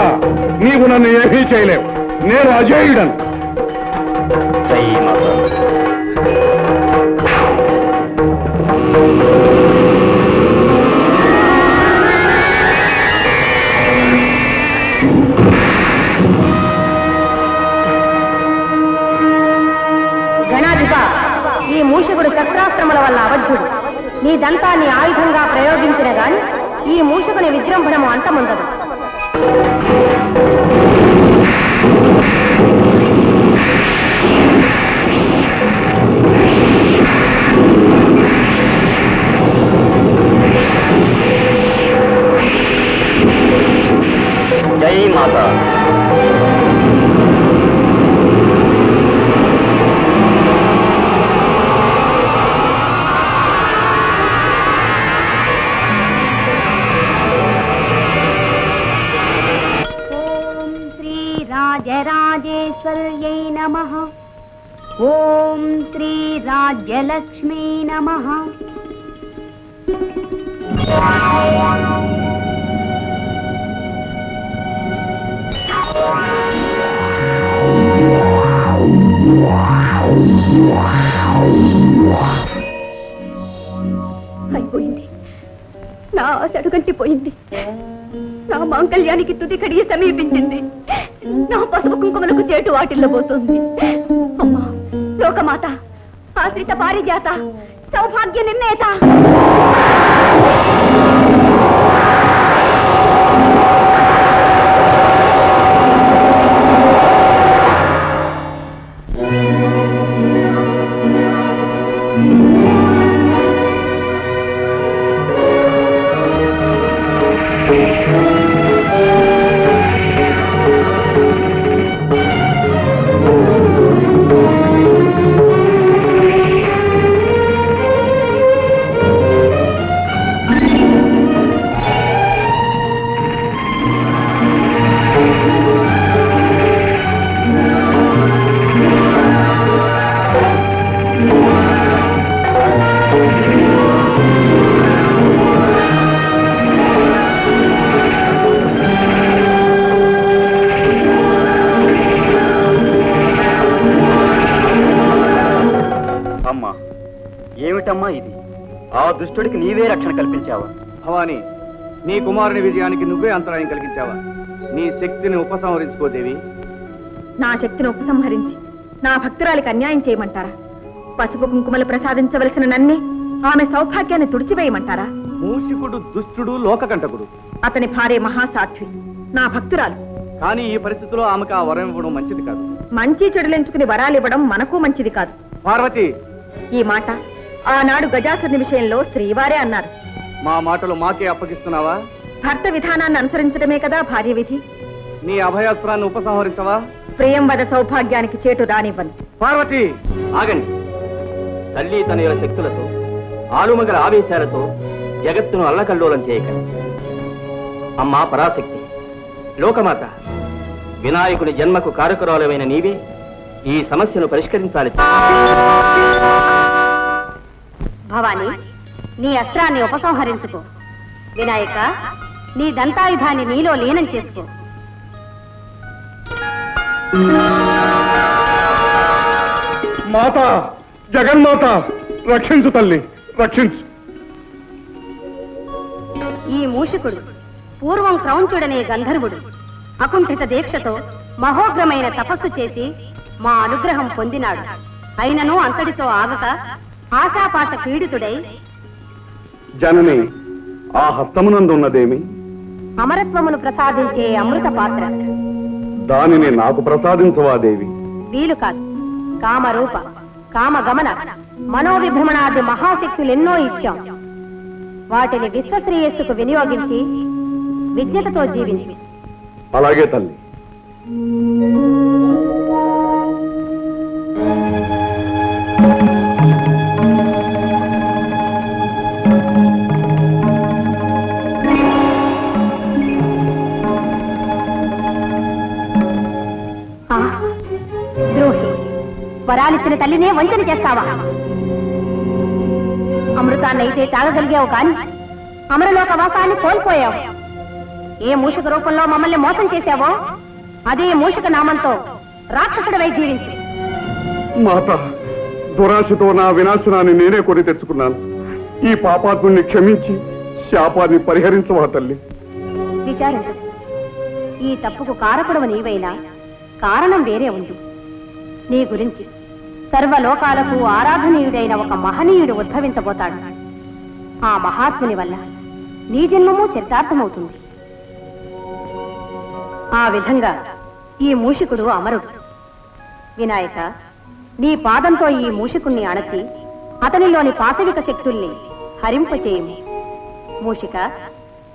నీవు నన్ను ఏమీ చేయలేవు. నేను అజేయుడను. గణాధిప, ఈ మూషకుడు శస్త్రాస్త్రముల వల్ల అవధ్యుడు. నీ దంతాన్ని ఆయుధంగా ప్రయోగించిన గాని ఈ మూషకుని విజృంభణము అంతముందదు. జై మాతా. రాజరాజేశ్వర్యై నమః. ఓం శ్రీ రాజ్యలక్ష్మీ నమః. అయిపోయింది. నా ఆశ అడుగంటిపోయింది. నా మాంగళ్యానికి తుది కడియ సమీపించింది. నా పసుపు కుంకుమలకు చేటు వాటిల్లబోతోంది. అమ్మా లోకమాత, ఆశ్రిత పారిజాత, సౌభాగ్య నిర్ణేత. ఏమిటమ్మా ఇది? ఆ దుష్టుడికి నీవే రక్షణ కల్పించావా? భవాని, నీ కుమారుని విజయానికి నువ్వే అంతరాయం కలిగించావా? నీ శక్తిని ఉపసంహరించుకోదేవి. నా శక్తిని ఉపసంహరించి నా భక్తురాలికి అన్యాయం చేయమంటారా? పసుపు కుంకుమలు ప్రసాదించవలసిన నన్నే ఆమె సౌభాగ్యాన్ని తుడిచివేయమంటారా? మూషికుడు దుష్టుడు, లోకకంటకుడు. అతని భార్య మహాసాధ్వి, నా భక్తురాలు. కానీ ఈ పరిస్థితిలో ఆమెకు ఆ వరం ఇవ్వడం మంచిది కాదు. మంచి చెడులెంచుకుని వరాలివ్వడం మనకు మంచిది కాదు. పార్వతి, ఈ మాట ఆనాడు గజాసురుని విషయంలో శ్రీవారే అన్నారు. మా మాటలు మాకే అప్పగిస్తున్నావా? భర్త విధానాన్ని అనుసరించడమే కదా భార్య విధి. నీ అభయాస్త్రాన్ని ఉపసంహరించవా? ప్రియం వద సౌభాగ్యానికి చేటు రానివ్వను. పార్వతి, ఆగండి. తల్లి తనయుల శక్తులతో, ఆలుమగల ఆవేశాలతో జగత్తును అల్లకల్లోలం చేయకండి. అమ్మా పరాశక్తి, లోకమాత, వినాయకుడి జన్మకు కారకురాలమైన నీవే ఈ సమస్యను పరిష్కరించాలి. భవాని, నీ అస్త్రాన్ని ఉపసంహరించుకో. వినాయక, నీ దంతాయుధాన్ని నీలో లీనం చేసుకో. మాత, జగన్మాత, రక్షించు తల్లి, రక్షించు. ఈ మూషికుడు పూర్వం క్రౌంచుడనే గంధర్వుడు అకుంఠిత దీక్షతో మహోగ్రమైన తపస్సు చేసి మా అనుగ్రహం పొందినాడు. అయినను అంతటితో ఆగక ఆశాపాత పీడితుడై జనని, ఆ హస్తమునందున్నదేమి? అమరత్వమును ప్రసాదించే అమృత పాత్ర. దానిని నాకు ప్రసాదించవా దేవి? వీలు కాదు. కామరూప, కామగమన, మనోవిభ్రమణాది మహాశక్తులెన్నో ఇచ్చాం. వాటిని విశ్వశ్రేయస్సుకు వినియోగించి విజ్ఞతతో జీవించి. అలాగే తల్లి. ద్రోహి, వరాలిచ్చిన తల్లినే వంచన చేస్తావా? అమృతాన్నైతే తాగగలిగావు కాని అమరలోక వాసాన్ని కోల్పోయావు. ఏ మూషిక రూపంలో మమ్మల్ని మోసం చేశావో అదే మూషిక నామంతో రాక్షసుడివై జీవించు. మాత, దురాశతో నా వినాశనాన్ని నేనే కొని తెచ్చుకున్నాను. ఈ పాపాత్ముని క్షమించి శాపాన్ని పరిహరించవా తల్లి? విచారించు. ఈ తప్పుకు కారకుడవు నీవైనా కారణం వేరే ఉంది. నీ గురించి సర్వలోకాలకు ఆరాధనీయుడైన ఒక మహనీయుడు ఉద్భవించబోతాడు. ఆ మహాత్ముని వల్ల నీ జన్మము చరితార్థమవుతుంది. ఆ విధంగా ఈ మూషికుడు అమరుడు. వినాయక, నీ పాదంతో ఈ మూషికుణ్ణి అణచి అతనిలోని పాశవిక శక్తుల్ని హరింపచేయము. మూషిక,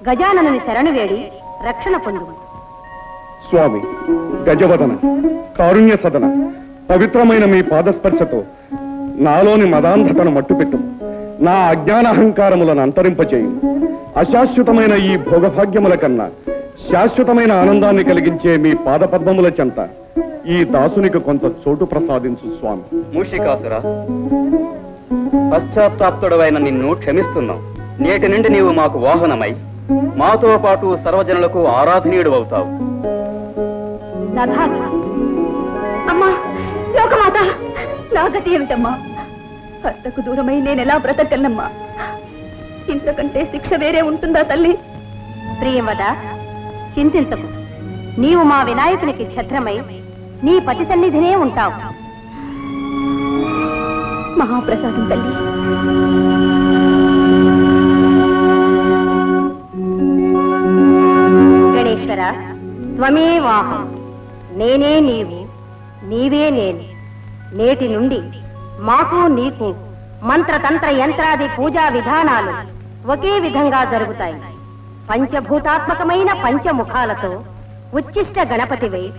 గజాననుని శరణు వేడి రక్షణ పొందుము. స్వామి, గజవదన, కారుణ్య సదన, పవిత్రమైన మీ పాదస్పర్శతో నాలోని మదాంధతను మట్టుపెట్టు. నా అజ్ఞానహంకారములను అంతరింపచేయు. అశాశ్వతమైన ఈ భోగభాగ్యముల కన్నా శాశ్వతమైన ఆనందాన్ని కలిగించే మీ పాదపద్మముల చెంత ఈ దాసునికి కొంత చోటు ప్రసాదించు స్వామి. మూషికాసుర, పశ్చాత్తాప్తుడవైన నిన్ను క్షమిస్తున్నాం. నేటి నుండి నీవు మాకు వాహనమై మాతో పాటు సర్వజనులకు ఆరాధనీయుడు అవుతావు. అమ్మా లోకమాత, నా గతి ఏమిటమ్మా? భర్తకు దూరమై నేనెలా బ్రతకగలనమ్మా? ఇంతకంటే శిక్ష వేరే ఉంటుందా తల్లి? ప్రియంవద, చింతించకు. నీవు మా వినాయకునికి ఛత్రమై నీ పతి సన్నిధినే ఉంటావు. మహాప్రసాదం తల్లి. గణేశ్వర, త్వమేవాహం. నేనే నీవు, నీవే నేను. నేటి నుండి మాకు నీకు మంత్రతంత్ర యంత్రాది పూజా విధానాలు ఒకే విధంగా జరుగుతాయి. పంచభూతాత్మకమైన పంచముఖాలతో ఉచ్చిష్ట గణపతివై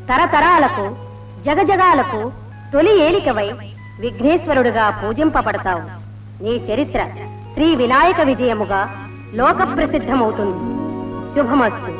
తరతరాలకు జగజగాలకు తొలి ఏలికవై విఘ్నేశ్వరుడుగా పూజింపబడతావు. నీ చరిత్ర శ్రీ వినాయక విజయముగా లోక ప్రసిద్ధమవుతుంది. శుభమస్తు.